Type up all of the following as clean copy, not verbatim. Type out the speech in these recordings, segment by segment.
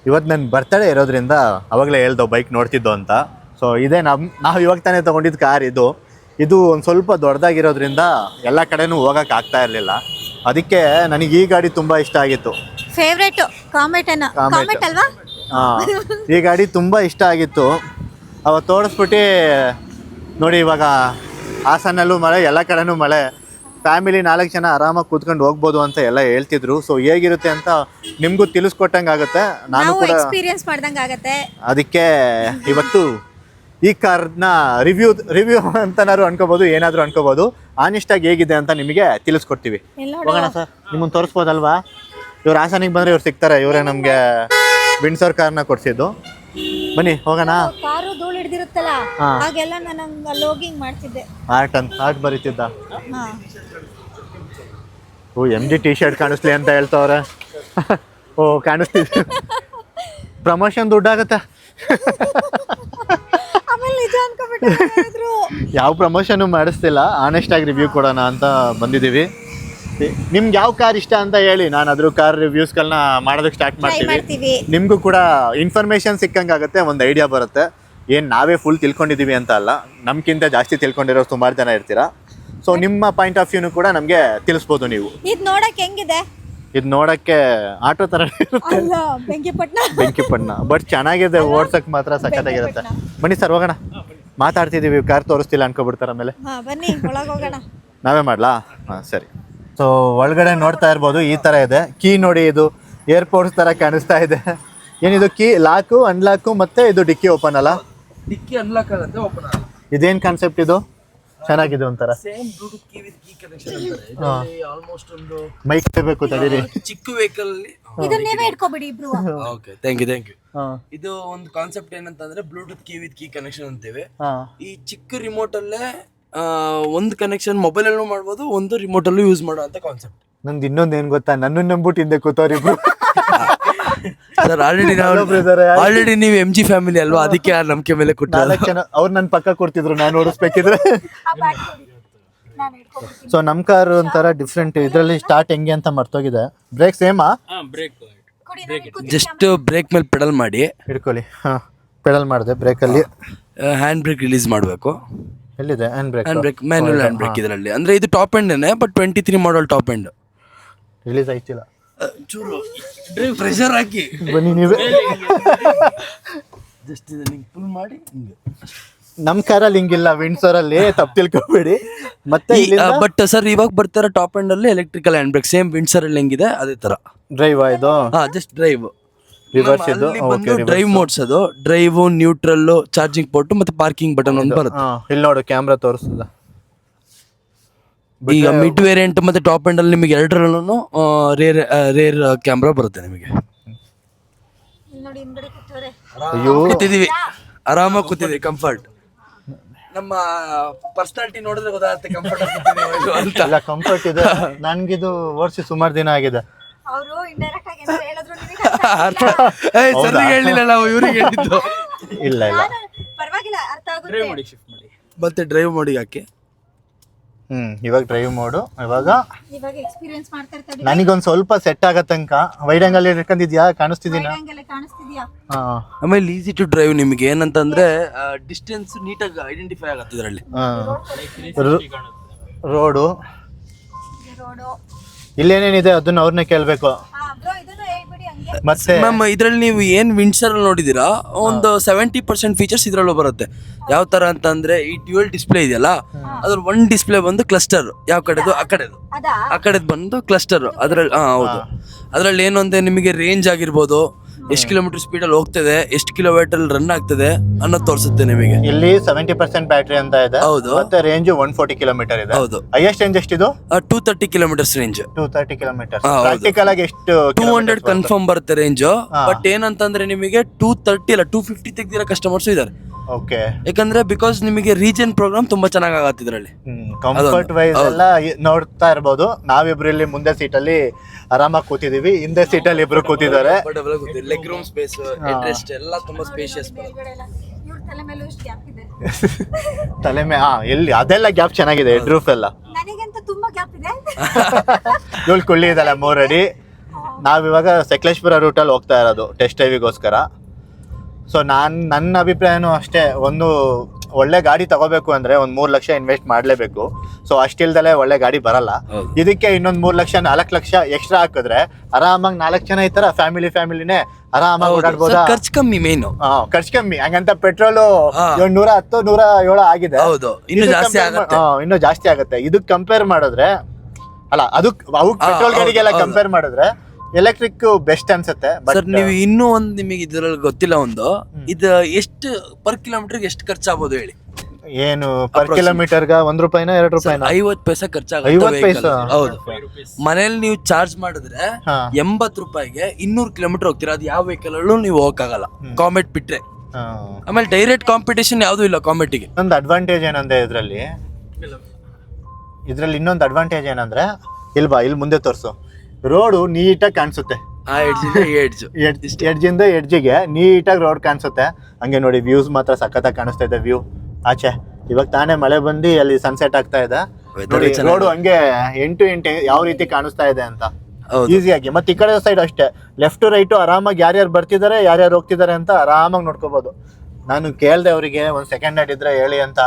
ಇವತ್ತು ನನ್ನ ಬರ್ತಡೇ ಇರೋದ್ರಿಂದ ಅವಾಗಲೇ ಹೇಳ್ದೋ ಬೈಕ್ ನೋಡ್ತಿದ್ದೋ ಅಂತ. ಸೊ ಇದೇ ನಾವು ಇವಾಗ ತಾನೇ ತೊಗೊಂಡಿದ್ದು ಕಾರ್. ಇದು ಒಂದು ಸ್ವಲ್ಪ ದೊಡ್ಡದಾಗಿರೋದ್ರಿಂದ ಎಲ್ಲ ಕಡೆನೂ ಹೋಗೋಕೆ ಆಗ್ತಾ ಇರಲಿಲ್ಲ. ಅದಕ್ಕೆ ನನಗೆ ಈ ಗಾಡಿ ತುಂಬ ಇಷ್ಟ ಆಗಿತ್ತು. ಫೇವ್ರೇಟ್ ಕಾಮೆಟ್ ಅಲ್ವಾ? ಹಾಂ, ಈ ಗಾಡಿ ತುಂಬ ಇಷ್ಟ ಆಗಿತ್ತು. ಅವತ್ತು ತೋರಿಸ್ಬಿಟ್ಟು ನೋಡಿ, ಇವಾಗ ಹಾಸನಲ್ಲೂ ಮಳೆ, ಎಲ್ಲ ಕಡೆನೂ ಮಳೆ. ಫ್ಯಾಮಿಲಿ 4 ಜನ ಆರಾಮಾಗಿ ಕೂತ್ಕೊಂಡು ಹೋಗ್ಬೋದು ಅಂತ ಎಲ್ಲ ಹೇಳ್ತಿದ್ರು. ಸೊ ಹೇಗಿರುತ್ತೆ ಅಂತ ನಿಮಗೂ ತಿಳಿಸ್ಕೊಟ್ಟಂಗೆ ಆಗುತ್ತೆ, ನಾನು ಕೂಡ ಎಕ್ಸ್ಪೀರಿಯನ್ಸ್ ಮಾಡ್ದಂಗೆ ಆಗುತ್ತೆ. ಅದಕ್ಕೆ ಇವತ್ತು ಈ ಕಾರ್ನ ರಿವ್ಯೂ ಅಂತನಾದ್ರು ಅನ್ಕೋಬೋದು, ಏನಾದರೂ ಅನ್ಕೋಬೋದು. ಆನೆಸ್ಟಾಗಿ ಹೇಗಿದೆ ಅಂತ ನಿಮಗೆ ತಿಳಿಸ್ಕೊಡ್ತೀವಿ. ಹೋಗೋಣ ಸರ್, ನಿಮ್ಮನ್ನು ತೋರಿಸ್ಬೋದಲ್ವಾ? ಇವ್ರು ಹಾಸನಿಗೆ ಬಂದರೆ ಇವ್ರು ಸಿಗ್ತಾರೆ. ಇವರೇ ನಮಗೆ ವಿಂಡ್ಸರ್ ಕಾರ್ನ ಕೊಡಿಸಿದ್ದು. ಬನ್ನಿ ಹೋಗೋಣ. ಕಾರು ಧೂಳು ಹಿಡ್ದಿರುತ್ತಲ್ಲ, ಹಾಗೆಲ್ಲ ನಾನು ಅಲ್ಲಿ ಹೋಗಿ ಮಾಡ್ತಿದ್ದೆ. ಆರ್ಟ್ ಬರೀತಿದ್ದ. ಓ, MG ಟಿ ಶರ್ಟ್ ಕಾಣಿಸ್ಲಿ ಅಂತ ಹೇಳ್ತವ್ರೆ. ಓ, ಕಾಣಿಸ್ತಿದ್ದೆ. ಪ್ರಮೋಷನ್ ದುಡ್ಡಾಗತ್ತೆ. ಯಾವ ಪ್ರಮೋಷನ್ ಮಾಡಿಸ್ತಿಲ್ಲ, ಆನೆಸ್ಟಾಗಿ ರಿವ್ಯೂ ಕೊಡೋಣ ಅಂತ ಬಂದಿದ್ದೀವಿ. ನಿಮ್ಗೆ ಯಾವ ಕಾರ್ ಇಷ್ಟ ಅಂತ ಹೇಳಿ, ನಾನು ಅದ್ರ ಕಾರ್ ರಿವ್ಯೂಸ್ಗಳನ್ನ ಮಾಡೋದಕ್ಕೆ ಸ್ಟಾರ್ಟ್ ಮಾಡ್ತೀವಿ. ನಿಮಗೂ ಕೂಡ ಇನ್ಫಾರ್ಮೇಷನ್ ಸಿಕ್ಕಂಗೆ ಆಗುತ್ತೆ, ಒಂದು ಐಡಿಯಾ ಬರುತ್ತೆ. ಏನು ನಾವೇ ಫುಲ್ ತಿಳ್ಕೊಂಡಿದ್ದೀವಿ ಅಂತ ಅಲ್ಲ, ನಮ್ಗಿಂತ ಜಾಸ್ತಿ ತಿಳ್ಕೊಂಡಿರೋ ಸುಮಾರು ಜನ ಇರ್ತೀರಾ. ಸೊ ನಿಮ್ಮ ಪಾಯಿಂಟ್ ಆಫ್ ವ್ಯೂನು ಕೂಡ ನಮಗೆ ತಿಳಿಸ್ಬೋದು ನೀವು. ಇದು ನೋಡಕ್ಕೆ ಹೆಂಗಿದೆ? ಇದು ನೋಡಕ್ಕೆ ಆಟೋ ಥರ ಇರುತ್ತೆ, ಬೆಂಕಿಪಟ್ಟಣ. ಬಟ್ ಚೆನ್ನಾಗಿದೆ, ಓಡ್ಸಕ್ಕೆ ಮಾತ್ರ ಸಖತ್ತಾಗಿರುತ್ತೆ. ಬನ್ನಿ ಸರ್, ಹೋಗೋಣ. ಮಾತಾಡ್ತಿದ್ದೀವಿ, ಕಾರ್ ತೋರಿಸ್ತಿಲ್ಲ ಅನ್ಕೊಬಿಡ್ತಾರೆ ಆಮೇಲೆ. ಬನ್ನಿ ಒಳಗೆ ಹೋಗೋಣ. ನಾವೇ ಮಾಡಲಾ? ಹಾಂ, ಸರಿ. ಸೊ ಒಳಗಡೆ ನೋಡ್ತಾ ಇರ್ಬೋದು, ಈ ಥರ ಇದೆ. ಕೀ ನೋಡಿ, ಇದು ಏರ್ಪೋರ್ಟ್ಸ್ ಥರ ಕಾಣಿಸ್ತಾ ಇದೆ. ಏನಿದು ಕೀ ಲಾಕು, ಅನ್ಲಾಕು, ಮತ್ತೆ ಇದು ಡಿಕ್ಕಿ ಓಪನ್ ಅಲ್ಲ? ಡಿಕ್ಕಿ ಅನ್ಲಾಕ್ ಆಗುತ್ತೆ, ಓಪನ್ ಆಗುತ್ತೆ. ಇದೇನು ಕಾನ್ಸೆಪ್ಟ್ ಇದು? ಚೆನ್ನಾಗಿದೆ ಒಂಥರ. Same Bluetooth key with key connection ಅಂತಾರೆ. ಇದರಲ್ಲಿ ಆಲ್ಮೋಸ್ಟ್ ಒಂದು ಮೈಕ್ ಬೇಕು, ತಡೀರಿ. ಚಿಕ್ಕ ವೆಹಿಕಲ್ ಅಲ್ಲಿ ಇದನ್ನ ನೀವೇ ಇಟ್ಕೊಬಿಡಿ ಇಬ್ರು. Okay, thank you. ಇದು ಒಂದು ಕಾನ್ಸೆಪ್ಟ್ ಏನಂತಂದ್ರೆ Bluetooth key with key connection ಅಂತೀವಿ. ಈ ಚಿಕ್ಕ ರಿಮೋಟ್ ಅಲ್ಲೇ ಒಂದು ಕನೆಕ್ಷನ್ ಮೊಬೈಲ್ ಅಲ್ಲೂ ಮಾಡ್ಬೋದು, ಒಂದು ರಿಮೋಟ್ ಅಲ್ಲೂ ಯೂಸ್ ಮಾಡುವಂತ ಕಾನ್ಸೆಪ್ಟ್. ನಂದು ಇನ್ನೊಂದು ಏನ್ ಗೊತ್ತಾ, ನನ್ನನ್ನು ನಂಬಿಟ್ಟು ಹಿಂದೆ ಕೂತವ್ರಿಬ್ರು. ಸರ್ ಆಲ್ರೆಡಿ ನೀವು MG ಫ್ಯಾಮಿಲಿ ಅಲ್ವಾ, ಅದಕ್ಕೆ ಆ ನಂಬಿಕೆ ಮೇಲೆ ಕೊಟ್ಟರು. ಅವ್ರು ನನ್ನ ಪಕ್ಕ ಕೊಡ್ತಿದ್ರು, ನಾನು ಓಡಿಸ್ಬೇಕಿದ್ರೆ. ಸೊ ನಮ್ಮ ಕಾರ್ ಒಂಥರ ಡಿಫ್ರೆಂಟ್. ಇದರಲ್ಲಿ ಸ್ಟಾರ್ಟ್ ಹೆಂಗೆ ಅಂತ ಮರ್ತೋಗಿದೆ. ಬ್ರೇಕ್ ಸೇಮಾ? ಜಸ್ಟ್ ಬ್ರೇಕ್ ಮೇಲೆ ಪೆಡಲ್ ಮಾಡಿ ಹಿಡ್ಕೊಳ್ಳಿ. ಹಾಂ, ಪೆಡಲ್ ಮಾಡಿದೆ. ಬ್ರೇಕಲ್ಲಿ ಹ್ಯಾಂಡ್ ಬ್ರೇಕ್ ರಿಲೀಸ್ ಮಾಡಬೇಕು. ಎಲ್ಲಿದೆ hand brake? Manual hand brake ಇದರಲ್ಲಿ. ಅಂದ್ರೆ ಇದು top end, but 23 model top end. Release ಆಯ್ತಿಲ್ಲ, ಚೂರು ಪ್ರೆಷರ್ ಹಾಕಿ ಬನ್ನಿ ನೀವೇ. ಜಸ್ಟ್ ಫುಲ್ ಮಾಡಿ ಹಿಂಗೆ. ನಮ್ಮ ಕಾರಲ್ಲಿ ಹಿಂಗಿಲ್ಲ, ವಿಂಡ್ಸರಲ್ಲಿ ತಪ್ಪು ತಿಳ್ಕೊಬೇಡಿ. ಮತ್ತೆ ಬಟ್ ಸರ್ ಇವಾಗ ಬರ್ತಾರ ಟಾಪ್ ಎಂಡ್ ಅಲ್ಲಿ electrical hand break, same Windsor ಅಲ್ಲಿ ಹೆಂಗಿದೆ ಅದೇ ತರ. ಡ್ರೈವ್ ಇದು? Just drive. ರಿವರ್ಸ್ ಇದು ಡ್ರೈವ್ ಮೋಡ್ಸ್. ಅದು ಡ್ರೈವ್, ನ್ಯೂಟ್ರಲ್, ಚಾರ್ಜಿಂಗ್ ಪೋರ್ಟ್ ಮತ್ತೆ ಪಾರ್ಕಿಂಗ್ ಬಟನ್ ಒಂದು ಬರುತ್ತೆ. ಇಲ್ಲಿ ನೋಡು, ಕ್ಯಾಮ್ರಾ ತೋರಿಸ್ತದ. ಈಗ ಮಿಡ್ ವೇರಿಯಂಟ್ ಮತ್ತೆ ಟಾಪ್ ಎಂಡ್ ಅಲ್ಲಿ ನಿಮಗೆ ಎರಡರಲ್ಲೂ ರೇರ್ ಕ್ಯಾಮ್ರಾ ಬರುತ್ತೆ ನಿಮಗೆ. ಕೂತಿದೀವಿ, ಆರಾಮಾಗಿ ಕೂತಿದೀವಿ, ಕಂಫರ್ಟ್. ನಮ್ಮ ಪರ್ಸನಾಲಿಟಿ ನೋಡಿದ್ರೆ ಗೊತ್ತಾಗುತ್ತೆ ಕಂಫರ್ಟ್ ಅಂತ. ಕಂಫರ್ಟ್ ಇದೆ. ನನ್ಗಿದು ಓಡಿಸಿ ಸುಮಾರು ದಿನ ಆಗಿದೆ. ಸರಿಗೆ ಹೇಳಿಲ್ಲ ನಾವು, ಇವ್ರಿಗೆ ಹೇಳಿದ್ದು. ಇಲ್ಲ ಮತ್ತೆ ಡ್ರೈವ್ ಮಾಡಿ ಹಾಕಿ. ಇವಾಗ ಡ್ರೈವ್ ಮಾಡು. ಇವಾಗ ಎಕ್ಸ್ಪೀರಿಯನ್ಸ್ ಮಾಡ್ತಾ ಇರ್ತಾರೆ. ನನಗೊಂದು ಸ್ವಲ್ಪ ಸೆಟ್ ಆಗೋ ತನಕ ವೈಡ್ ಆಂಗಲ್ ಇಟ್ಕೊಂಡಿದ್ಯಾ? ಕಾಣಿಸ್ತಿದ್ದೀನ? ಆಮೇಲೆ ಈಸಿ ಟು ಡ್ರೈವ್. ನಿಮಗೆ ಏನಂತಂದ್ರೆ ಡಿಸ್ಟೆನ್ಸ್ ನೀಟಾಗಿ ಐಡೆಂಟಿಫೈ ಆಗುತ್ತೆ ಇದರಲ್ಲಿ. ರೋಡು ಇಲ್ಲೇನೇನಿದೆ ಅದನ್ನ ಅವ್ರನ್ನೇ ಕೇಳಬೇಕು. ಮತ್ತೆ ಮ್ಯಾಮ್ ಇದರಲ್ಲಿ ನೀವು ಏನ್ ವಿಂಡ್ಸರ್ ನೋಡಿದೀರಾ, ಒಂದು 70% ಫೀಚರ್ಸ್ ಇದ್ರಲ್ಲೂ ಬರುತ್ತೆ. ಯಾವ ತರ ಅಂತಂದ್ರೆ ಈ ಡ್ಯುಯಲ್ ಡಿಸ್ಪ್ಲೇ ಇದೆಯಲ್ಲ, ಅದ್ರ ಒಂದ್ ಡಿಸ್ಪ್ಲೇ ಬಂದು ಕ್ಲಸ್ಟರ್, ಯಾವ ಕಡೆದು ಆ ಕಡೆದು ಬಂದು ಕ್ಲಸ್ಟರ್. ಅದ್ರಲ್ಲಿ ಹೌದು, ಅದ್ರಲ್ಲಿ ಏನು ಅಂದ್ರೆ ನಿಮಗೆ ರೇಂಜ್ ಆಗಿರ್ಬೋದು, ಎಷ್ಟು ಕಿಲೋಮೀಟರ್ ಸ್ಪೀಡ್ ಅಲ್ಲಿ ಹೋಗ್ತದೆ, ಎಷ್ಟು ಕಿಲೋಮೀಟರ್ ಅಲ್ಲಿ ರನ್ ಆಗ್ತದೆ ಅನ್ನೋದು ತೋರಿಸುತ್ತೆ ನಿಮಗೆ. ಇಲ್ಲಿ 70% ಬ್ಯಾಟ್ರಿ ಅಂತ ಇದೆ. ಹೌದು. ಮತ್ತೆ ರೇಂಜ್ 140 ಕಿಲೋಮೀಟರ್ ಇದೆ. ಹೌದು. ಹೈಯೆಸ್ಟ್ ರೇಂಜ್ ಎಷ್ಟಿದು? 230 ಕಿಲೋಮೀಟರ್ಸ್ ರೇಂಜ್. 230 ಕಿಲೋಮೀಟರ್. ಪ್ರಾಕ್ಟಿಕಲ್ ಆಗಿ ಎಷ್ಟು? 200 ಕನ್ಫರ್ಮ್ ಬರುತ್ತೆ ರೇಂಜ್. ಬಟ್ ಏನಂತಂದ್ರೆ ನಿಮಗೆ 230 ಅಲ್ಲ 250 ತೆಗ್ದಿರೋ ಕಸ್ಟಮರ್ಸ್ ಇದಾರೆ. ಓಕೆ. ಯಾಕಂದ್ರೆ ಬಿಕಾಸ್ ನಿಮಗೆ ರೀಜನ್ ಪ್ರೋಗ್ರಾಮ್ ತುಂಬಾ ಚೆನ್ನಾಗಿ ಆಗತ್ತೆ ಇದರಲ್ಲಿ. ಕಂಫರ್ಟ್ ವೈಸ್ ಎಲ್ಲ ನೋಡ್ತಾ ಇರಬಹುದು. ನಾವಿಬ್ರು ಇಲ್ಲಿ ಮುಂದೆ ಸೀಟಲ್ಲಿ ಆರಾಮಾಗಿ ಕೂತಿದೀವಿ, ಹಿಂದೆ ಸೀಟಲ್ಲಿ ಇಬ್ರು ಕೂತಿದ್ದಾರೆ. Leg room space, head rest ಎಲ್ಲ ತುಂಬಾ ಸ್ಪೇಷಿಯಸ್. ತಲೆ ಎಲ್ಲಿ ಅದೆಲ್ಲ ಗ್ಯಾಪ್ ಚೆನ್ನಾಗಿದೆ. ಹೆಡ್ ರೂಫ್ ಎಲ್ಲ ನನಗಂತ ತುಂಬಾ ಗ್ಯಾಪ್ ಇದೆ. ಇವಳು ಕುಳ್ಳಿ ಇದಲ್ಲ 3 ಅಡಿ. ನಾವಿವಾಗ ಸಕಲೇಶ್ಪುರ ರೂಟಲ್ಲಿ ಹೋಗ್ತಾ ಇರೋದು ಟೆಸ್ಟ್ ಡ್ರೈವಿಗೋಸ್ಕರ. ಸೊ ನನ್ನ ಅಭಿಪ್ರಾಯನೂ ಅಷ್ಟೇ, ಒಂದು ಒಳ್ಳೆ ಗಾಡಿ ತಗೋಬೇಕು ಅಂದರೆ ಒಂದು 3 ಲಕ್ಷ ಇನ್ವೆಸ್ಟ್ ಮಾಡಲೇಬೇಕು. ಸೊ ಅಷ್ಟಿಲ್ದಲೇ ಒಳ್ಳೆ ಗಾಡಿ ಬರಲ್ಲ. ಇದಕ್ಕೆ ಇನ್ನೊಂದು 3 ಲಕ್ಷ 4 ಲಕ್ಷ ಎಕ್ಸ್ಟ್ರಾ ಹಾಕಿದ್ರೆ ಆರಾಮಾಗಿ 4 ಜನ ಈ ಥರ ಫ್ಯಾಮಿಲಿನೇ ಆರಾಮಾಗಿ ಓಡಾಡ್ಬೋದಾ. ಖರ್ಚು ಕಮ್ಮಿ ಮೇನು. ಖರ್ಚು ಕಮ್ಮಿ. ಹಂಗಂತ ಪೆಟ್ರೋಲು 110 107 ಆಗಿದೆ. ಹೌದು, ಇನ್ನೂ ಜಾಸ್ತಿ ಆಗುತ್ತೆ. ಇನ್ನೂ ಜಾಸ್ತಿ ಆಗುತ್ತೆ. ಇದಕ್ಕೆ ಕಂಪೇರ್ ಮಾಡಿದ್ರೆ ಅಲ್ಲ, ಅದಕ್ಕೆ ಪೆಟ್ರೋಲ್ ಗಾಡಿಗೆಲ್ಲ ಕಂಪೇರ್ ಮಾಡಿದ್ರೆ ಎಲೆಕ್ಟ್ರಿಕ್ ಬೆಸ್ಟ್ ಅನ್ಸುತ್ತೆ. ಸರ್ ನೀವು ಇನ್ನೂ ಒಂದು ನಿಮಗೆ ಇದ್ರಲ್ಲಿ ಗೊತ್ತಿಲ್ಲ, ಒಂದು ಇದು ಎಷ್ಟು ಪರ್ ಕಿಲೋಮೀಟರ್ಗೆ ಎಷ್ಟು ಖರ್ಚಾಗ್ಬೋದು ಹೇಳಿ? ಏನು ಪರ್ ಕಿಲೋಮೀಟರ್ಗ 1 ರೂಪಾಯಿನ 2 ರೂಪಾಯಿನ? 50 ಪೈಸೆ ಖರ್ಚಾಗುತ್ತೆ. 50 ಪೈಸೆ? ಹೌದು. ಮನೇಲಿ ನೀವು ಚಾರ್ಜ್ ಮಾಡಿದ್ರೆ 80 ರೂಪಾಯಿಗೆ 200 ಕಿಲೋಮೀಟರ್ ಹೋಗ್ತೀರಾ. ಅದು ಯಾವ ವೆಹಿಕಲ್ ಅಲ್ಲೂ ನೀವು ಹೋಗಕ್ಕಾಗಲ್ಲ, ಕಾಮೆಟ್ ಬಿಟ್ರೆ. ಆಮೇಲೆ ಡೈರೆಕ್ಟ್ ಕಾಂಪಿಟೇಷನ್ ಯಾವ್ದು ಇಲ್ಲ ಕಾಮೆಟ್ಗೆ. ಒಂದು ಅಡ್ವಾಂಟೇಜ್ ಏನಂದ್ರೆ ಇದ್ರಲ್ಲಿ ಇನ್ನೊಂದು ಅಡ್ವಾಂಟೇಜ್ ಏನಂದ್ರೆ, ಇಲ್ಲಿ ಮುಂದೆ ತೋರಿಸು, ರೋಡು ನೀಟಾಗಿ ಕಾಣಿಸುತ್ತೆ. ಎಡ್ಜಿಂದ ಎಡ್ಜಿಗೆ ನೀಟಾಗಿ ರೋಡ್ ಕಾಣಿಸುತ್ತೆ. ಹಂಗೆ ನೋಡಿ, ವ್ಯೂಸ್ ಮಾತ್ರ ಸಖತ್ತಾಗಿ ಕಾಣಿಸ್ತಾ ಇದೆ. ವ್ಯೂ ಆಚೆ ಇವಾಗ ತಾನೇ ಮಳೆ ಬಂದು ಅಲ್ಲಿ ಸನ್ಸೆಟ್ ಆಗ್ತಾ ಇದೆ ನೋಡಿ. ರೋಡು ಹಂಗೆ 8 ಯಾವ ರೀತಿ ಕಾಣಿಸ್ತಾ ಇದೆ ಅಂತ ಈಸಿಯಾಗಿ. ಮತ್ತೆ ಈ ಕಡೆ ಸೈಡ್ ಅಷ್ಟೇ, ಲೆಫ್ಟ್ ರೈಟು ಆರಾಮಾಗಿ ಯಾರ್ಯಾರು ಬರ್ತಿದ್ದಾರೆ ಯಾರ್ಯಾರು ಹೋಗ್ತಿದ್ದಾರೆ ಅಂತ ಆರಾಮಾಗಿ ನೋಡ್ಕೋಬಹುದು. ನಾನು ಕೇಳ್ದೆ ಅವರಿಗೆ ಒಂದು ಸೆಕೆಂಡ್ ಹ್ಯಾಂಡ್ ಇದ್ರೆ ಹೇಳಿ ಅಂತ.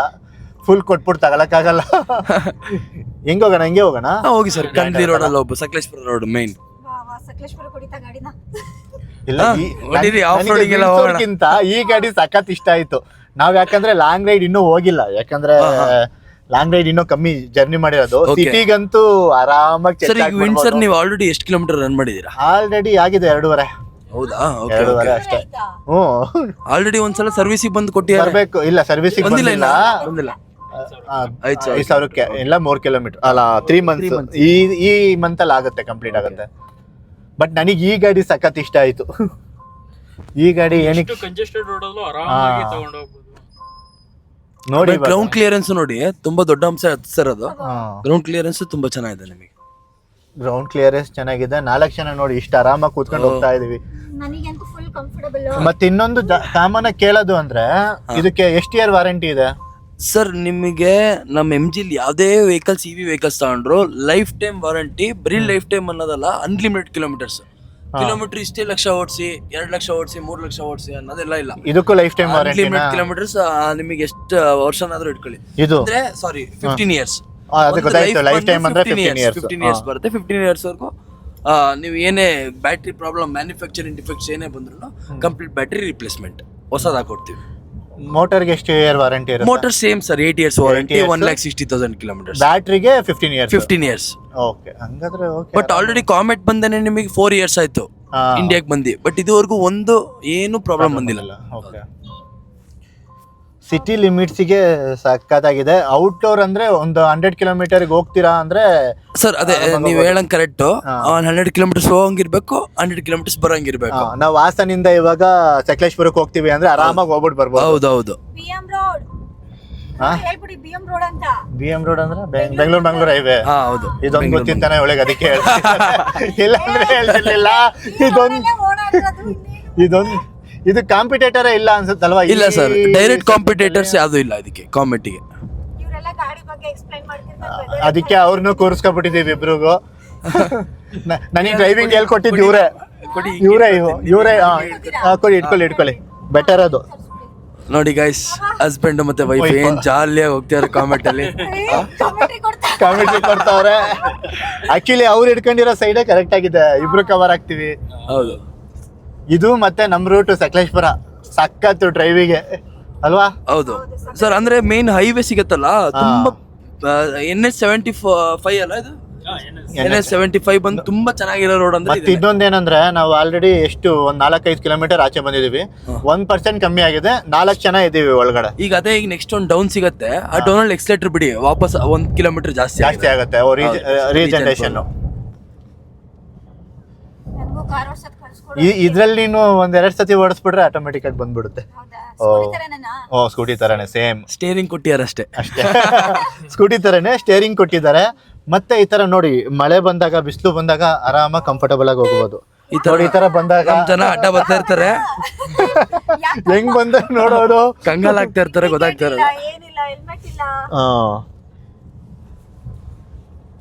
ಫುಲ್ ಕೊಟ್ಬಿಟ್ಟು ತಗೊಳಕ್ಕಾಗಲ್ಲ. ಹೆಂಗೆ ಹೋಗೋಣ? ಹಂಗೆ ಹೋಗೋಣ. ಹೋಗಿ ಸರ್, ಕಂಡ್ಲಿ ರೋಡ್ ಅಲ್ಲಿ ಹೋಗ್ಬೋದು. Sakleshpur road main. ಸಕಲೇಶ್ಪುರ ಕುಡಿತಾ ಗಾಡಿನ ಇಲ್ಲ, ಹೋಗೋಣ. ಈ ಗಾಡಿ ಸಖತ್ ಇಷ್ಟ ಆಯ್ತು. ನಾವ್ ಯಾಕಂದ್ರೆ ಲಾಂಗ್ ರೈಡ್ ಇನ್ನೂ ಹೋಗಿಲ್ಲ, ಯಾಕಂದ್ರೆ ಲಾಂಗ್ ರೈಡ್ ಇನ್ನೂ ಕಮ್ಮಿ ಜರ್ನಿ ಮಾಡಿರೋದು. ಸಿಟಿಗಂತೂ ಆರಾಮಾಗಿ. ಸರ್ ಈಗ ವಿಂಡ್ಸರ್ ನೀವು ಆಲ್ರೆಡಿ ಎಷ್ಟು ಕಿಲೋಮೀಟರ್ ರನ್ ಮಾಡಿದೀರಾ? ಆಲ್ರೆಡಿ ಆಗಿದೆ 2.5. ಹೌದಾ? 2.5 ಅಷ್ಟೇ. ಆಲ್ರೆಡಿ ಒಂದ್ಸಲ ಸರ್ವಿಸಿಗೆ ಬಂದು ಬರ್ಬೇಕು. ಇಲ್ಲ, ಸರ್ವಿಸಿಗೆ ಬಂದಿಲ್ಲ. 5,000ಕ್ಕೆ ಇಲ್ಲ, 3 ಕಿಲೋಮೀಟರ್ ಅಲ್ಲ, 3 ಮಂತ್ಸ್. ಈ ಮಂತ್ ಅಲ್ಲಿ ಆಗುತ್ತೆ, ಕಂಪ್ಲೀಟ್ ಆಗುತ್ತೆ. ಬಟ್ ನನಗೆ ಈ ಗಾಡಿ ಸಖತ್ ಇಷ್ಟ ಆಯ್ತು. ಈ ಗಾಡಿ ಏನಕ್ಕೆ ಕಂಜೆಸ್ಟೆಡ್ ರೋಡ್ ಅಲ್ಲೂ ಆರಾಮಾಗಿ ತಗೊಂಡು ಹೋಗ್ಬೋದು. ನೋಡಿ, ಗ್ರೌಂಡ್ ಕ್ಲಿಯರೆನ್ಸ್ ನೋಡಿ, ತುಂಬಾ ದೊಡ್ಡ ಅಂಶ ಸರ್ ಅದು. ಗ್ರೌಂಡ್ ಕ್ಲಿಯರೆನ್ಸ್ ತುಂಬಾ ಚೆನ್ನಾಗಿದೆ. ನಿಮಗೆ ಗ್ರೌಂಡ್ ಕ್ಲಿಯರೆನ್ಸ್ ಚೆನ್ನಾಗಿದೆ. 4 ಜನ ನೋಡಿ ಇಷ್ಟ ಆರಾಮಾಗಿ ಕೂತ್ಕೊಂಡು ಹೋಗ್ತಾ ಇದೀವಿ. ನನಗಂತೂ ಫುಲ್ ಕಂಫರ್ಟಬಲ್. ಮತ್ತೆ ಇನ್ನೊಂದು ಸಾಮಾನ್ಯ ಕೇಳೋದು ಅಂದ್ರೆ, ಇದಕ್ಕೆ ಎಷ್ಟು ಇಯರ್ ವಾರಂಟಿ ಇದೆ? ಸರ್ ನಿಮಗೆ ನಮ್ಮ MG ಯಾವುದೇ ವೆಹಿಕಲ್ಸ್ EV ವೆಹಿಕಲ್ಸ್ ತಗೊಂಡ್ರು ಲೈಫ್ ಟೈಮ್ ವಾರಂಟಿ. ಬರೀ ಲೈಫ್ ಟೈಮ್ ಅನ್ನೋದಲ್ಲ, ಅನ್ಲಿಮಿಟೆಡ್ ಕಿಲೋಮೀಟರ್ಸ್. ಕಿಲೋಮೀಟರ್ ಇಷ್ಟೇ ಲಕ್ಷ ಓಡಿಸಿ, 2 ಲಕ್ಷ ಓಡಿಸಿ, 3 ಲಕ್ಷ ಓಡಿಸಿ ಅನ್ನೋದೆಲ್ಲ ಇಲ್ಲ. ಇದಕ್ಕೂ lifetime warranty. Unlimited kilometres. ನಿಮಗೆ ಎಷ್ಟು ವರ್ಷನಾದ್ರೂ ಇಟ್ಕೊಳ್ಳಿ. ಇದು ಅಂದ್ರೆ ಸಾರಿ 15 ಇಯರ್ಸ್. ಲೈಫ್ ಟೈಮ್ ಅಂದ್ರೆ 15 ಇಯರ್ಸ್ ಬರುತ್ತೆ. 15 ಇಯರ್ಸ್ ವರೆಗೂ ನೀವು ಏನೇ ಬ್ಯಾಟ್ರಿ ಪ್ರಾಬ್ಲಮ್, ಮ್ಯಾನುಫ್ಯಾಕ್ಚರಿಂಗ್ ಡಿಫೆಕ್ಟ್ಸ್ ಏನೇ ಬಂದ್ರು ಕಂಪ್ಲೀಟ್ ಬ್ಯಾಟ್ರಿ ರಿಪ್ಲೇಸ್ಮೆಂಟ್ ಹೊಸದು ಹಾಕೊಡ್ತೀವಿ. ಮೋಟರ್ಗೆ ಎಷ್ಟು ಇಯರ್ ವಾರಂಟಿ ಇರುತ್ತೆ? Motor same sir, 8 years warranty, 1,60,000 kilometres. ಬ್ಯಾಟ್ರಿಗೆ 15 ಇಯರ್ಸ್. 15 ಇಯರ್ಸ್. ಓಕೆ, ಹಂಗಾದ್ರೆ ಓಕೆ. ಬಟ್ ಆಲ್ರೆಡಿ ಕಾಮೆಟ್ ಬಂದೇನೆ ನಿಮಗೆ 4 ಇಯರ್ಸ್ ಆಯ್ತು ಇಂಡಿಯಾಗೆ ಬಂದು. ಬಟ್ ಇದುವರೆಗೂ ಒಂದು ಏನು ಪ್ರಾಬ್ಲಮ್ ಬಂದಿಲ್ಲ. ಓಕೆ. ಸಿಟಿ ಲಿಮಿಟ್ಸಿಗೆ ಸಕ್ಕತ್ತಾಗಿದೆ. ಔಟ್ಡೋರ್ ಅಂದ್ರೆ ಒಂದು 100 ಕಿಲೋಮೀಟರ್ಗೆ ಹೋಗ್ತೀರಾ ಅಂದ್ರೆ ಸರ್ ಅದೇ ನೀವು ಹೇಳಂಗ್ ಕರೆಕ್ಟ್. 100 ಕಿಲೋಮೀಟರ್ಸ್ ಹೋಗಂಗಿರ್ಬೇಕು, 100 ಕಿಲೋಮೀಟರ್ಸ್ ಬರಂಗಿರ್ಬೇಕು. ನಾವು ಹಾಸನಿಂದ ಇವಾಗ ಸಕಲೇಶ್ಪುರಕ್ಕೆ ಹೋಗ್ತೀವಿ ಅಂದ್ರೆ ಆರಾಮಾಗಿ ಹೋಗ್ಬಿಟ್ಟು ಬರ್ಬೋದು. ಹೌದೌದು. BM ರೋಡ್ ಹೇಳ್ಬಿಡಿ. BM ರೋಡ್ ಅಂತ. BM ರೋಡ್ ಅಂದ್ರೆ ಬೆಂಗಳೂರು ಹೈವೇ. ಹೌದು. ಇದೊಂದು ಗೊತ್ತಿತ್ತಾನೆ ಒಳಗೆ, ಅದಕ್ಕೆ ಇಲ್ಲ ಅಂದ್ರೆ ಹೇಳಿರ್ಲಿಲ್ಲ. ಇದು ಕಾಂಪಿಟೇಟರ್ ಇಲ್ಲ ಅನ್ಸುತ್ತಲ್ವಾ? ಇಲ್ಲ ಸರ್, ಡೈರೆಕ್ಟ್ ಕಾಂಪಿಟೇಟರ್ಸ್ ಯಾವ್ದು ಇಲ್ಲ ಇದಕ್ಕೆ ಕಾಮೆಟ್ಗೆ. ಇವರೆಲ್ಲ ಗಾಡಿ ಬಗ್ಗೆ ಎಕ್ಸ್ಪ್ಲೈನ್ ಮಾಡ್ತಿರ್ತಾರೆ. ಅದಕ್ಕೆ ಅವ್ರನ್ನೂ ಕೂರಿಸ್ಕೊಬಿಟ್ಟಿದೀವಿ ಇಬ್ರಿಗೂ. ನನಗೆ ಡ್ರೈವಿಂಗ್ ಹೇಳ್ಕೊಟ್ಟಿದ್ದು ಇವರೇ. ಕೊಡಿ, ಇಟ್ಕೊಳ್ಳಿ. ಬೆಟರ್ ಅದು. ನೋಡಿ ಗೈಸ್, ಹಸ್ಬೆಂಡ್ ಮತ್ತೆ ವೈಫ್ ಏನ್ ಜಾಲಿಯಾಗಿ ಹೋಗ್ತಿದಾರೆ ಕಾಮೆಂಟ್ ಅಲ್ಲಿ. ಕಾಮೆಂಟ್ರಿ ಕೊಡ್ತಾವ್ರೆ. ಆಕ್ಚುಲಿ ಅವ್ರು ಹಿಡ್ಕೊಂಡಿರೋ ಸೈಡೇ ಕರೆಕ್ಟ್ ಆಗಿದೆ, ಇಬ್ರು ಕವರ್ ಆಗ್ತೀವಿ. ಹೌದು. ಇದು ಮತ್ತೆ ನಮ್ ರೂಟ್ ಸಕಲೇಶ್ಪುರ ಸಖತ್ತು ಡ್ರೈವಿಗೆ ಅಲ್ವಾ? ಹೌದು ಸರ್. ಅಂದ್ರೆ ಮೇನ್ ಹೈವೇ ಸಿಗತ್ತಲ್ಲ, ತುಂಬಾ NH75 ಅಲ್ಲ ಇದು. NH75 ಬಂದು ತುಂಬಾ ಚೆನ್ನಾಗಿರೋ ರೋಡ್. ಅಂದ್ರೆ ಮತ್ತೆ ಇನ್ನೊಂದೇನಂದ್ರೆ, ನಾವು ಆಲ್ರೆಡಿ ಎಷ್ಟು ಒಂದ್ 4-5 ಕಿಲೋಮೀಟರ್ ಆಚೆ ಬಂದಿದೀವಿ. 1% ಕಮ್ಮಿ ಆಗಿದೆ. 4 ಜನ ಇದೀವಿ ಒಳಗಡೆ. ಈಗ ಅದೇ ಈಗ ನೆಕ್ಸ್ಟ್ ಒಂದು ಡೌನ್ ಸಿಗತ್ತೆ. ಆ ಡೌನ್ ಅಲ್ಲಿ ಎಕ್ಸ್ಲೇಟರ್ ಬಿಡಿ, ವಾಪಸ್ 1 ಕಿಲೋಮೀಟರ್ ಜಾಸ್ತಿ ಆಗುತ್ತೆ. ರೀಜನರೇಷನ್. ಇದ್ರಲ್ಲಿ ನೀನು 1-2 ಸತಿ ಓಡಿಸ್ಬಿಟ್ರೆ ಆಟೋಮೆಟಿಕ್ ಆಗಿ ಬಂದ್ಬಿಡುತ್ತೆ. ಸ್ಕೂಟಿ ತರನೇ ಸೇಮ್. ಸ್ಟೇರಿಂಗ್ ಕೊಟ್ಟಿದ್ದಾರೆ ಅಷ್ಟೇ. ಸ್ಕೂಟಿ ತರನೇ ಸ್ಟೇರಿಂಗ್ ಕೊಟ್ಟಿದ್ದಾರೆ. ಮತ್ತೆ ಈ ತರ ನೋಡಿ, ಮಳೆ ಬಂದಾಗ, ಬಿಸಿಲು ಬಂದಾಗ ಆರಾಮಾಗಿ ಕಂಫರ್ಟಬಲ್ ಆಗಿ ಹೋಗ್ಬೋದು. ಈ ತರ ಬಂದಾಗ ಜನ ಅಡ್ಡ ಬರ್ತಾ ಇರ್ತಾರೆ. ಹೆಂಗ್ ಬಂದ ನೋಡೋದು, ಕಂಗಾಲ್ ಆಗ್ತಾ ಇರ್ತಾರೆ, ಗೊತ್ತಾಗ್ತಾ ಇರಲ್ಲ.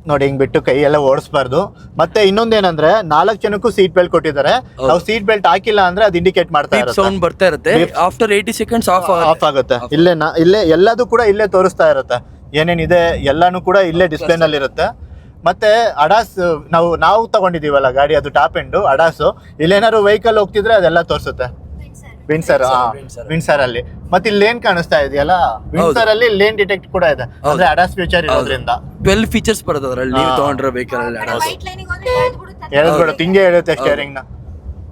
ನೋಡಿ ಹಿಂಗ್ ಬಿಟ್ಟು ಕೈ ಎಲ್ಲ ಓಡಿಸ್ಬಾರ್ದು. ಮತ್ತೆ ಇನ್ನೊಂದೇನಂದ್ರೆ 4 ಜನಕ್ಕೂ ಸೀಟ್ ಬೆಲ್ಟ್ ಕೊಟ್ಟಿದ್ದಾರೆ. ನಾವು ಸೀಟ್ ಬೆಲ್ಟ್ ಹಾಕಿಲ್ಲ ಅಂದ್ರೆ ಅದು ಇಂಡಿಕೇಟ್ ಮಾಡ್ತಾ ಇರುತ್ತೆ, ಸೌಂಡ್ ಬರ್ತಾ ಇರುತ್ತೆ. ಆಫ್ಟರ್ 80 ಸೆಕೆಂಡ್ಸ್ ಆಫ್ ಆಗುತ್ತೆ. ಇಲ್ಲೇ ಎಲ್ಲದೂ ಕೂಡ ಇಲ್ಲೇ ತೋರಿಸ್ತಾ ಇರುತ್ತೆ, ಏನೇನಿದೆ ಎಲ್ಲಾನು ಕೂಡ ಇಲ್ಲೇ ಡಿಸ್ಪ್ಲೇ ನಲ್ಲಿ ಇರುತ್ತೆ. ಮತ್ತೆ ಅಡಾಸ್ ನಾವು ತಗೊಂಡಿದೀವಲ್ಲ ಗಾಡಿ, ಅದು ಟಾಪ್ ಎಂಡ್ ಅಡಾಸ್. ಇಲ್ಲೇನಾದ್ರು ವೆಹಿಕಲ್ ಹೋಗ್ತಿದ್ರೆ ಅದೆಲ್ಲ ತೋರಿಸುತ್ತೆ. ವಿನ್ಸರ್ ಅಲ್ಲಿ ಮತ್ತೆ ಇಲ್ಲಿ ಲೇನ್ ಕಾಣಿಸ್ತಾ ಇದೆಯಲ್ಲ, ವಿನ್ಸರ್ ಅಲ್ಲಿ ಲೇನ್ ಡಿಟೆಕ್ಟ್ ಕೂಡ ಇದೆ, ಅಂದ್ರೆ ಅಡಾಸ್ ಫ್ಯೂಚರ್ ಇರೋದ್ರಿಂದ 12 ಫೀಚರ್ಸ್ ಬರುತ್ತೆ ಅದ್ರಲ್ಲಿ. ನೀವು ತಗೊಂಡ್ರೆ ವೆಹಿಕಲ್ ಅಲ್ಲಿ ವೈಟ್ ಲೈನಿಗೆ ಹೋದ್ರೆ ಹೇಳ್ಬಿಡುತ್ತೆ, ಹಿಂಗೆ ಹೇಳುತ್ತೆ ಸ್ಟೇರಿಂಗ್ ನ.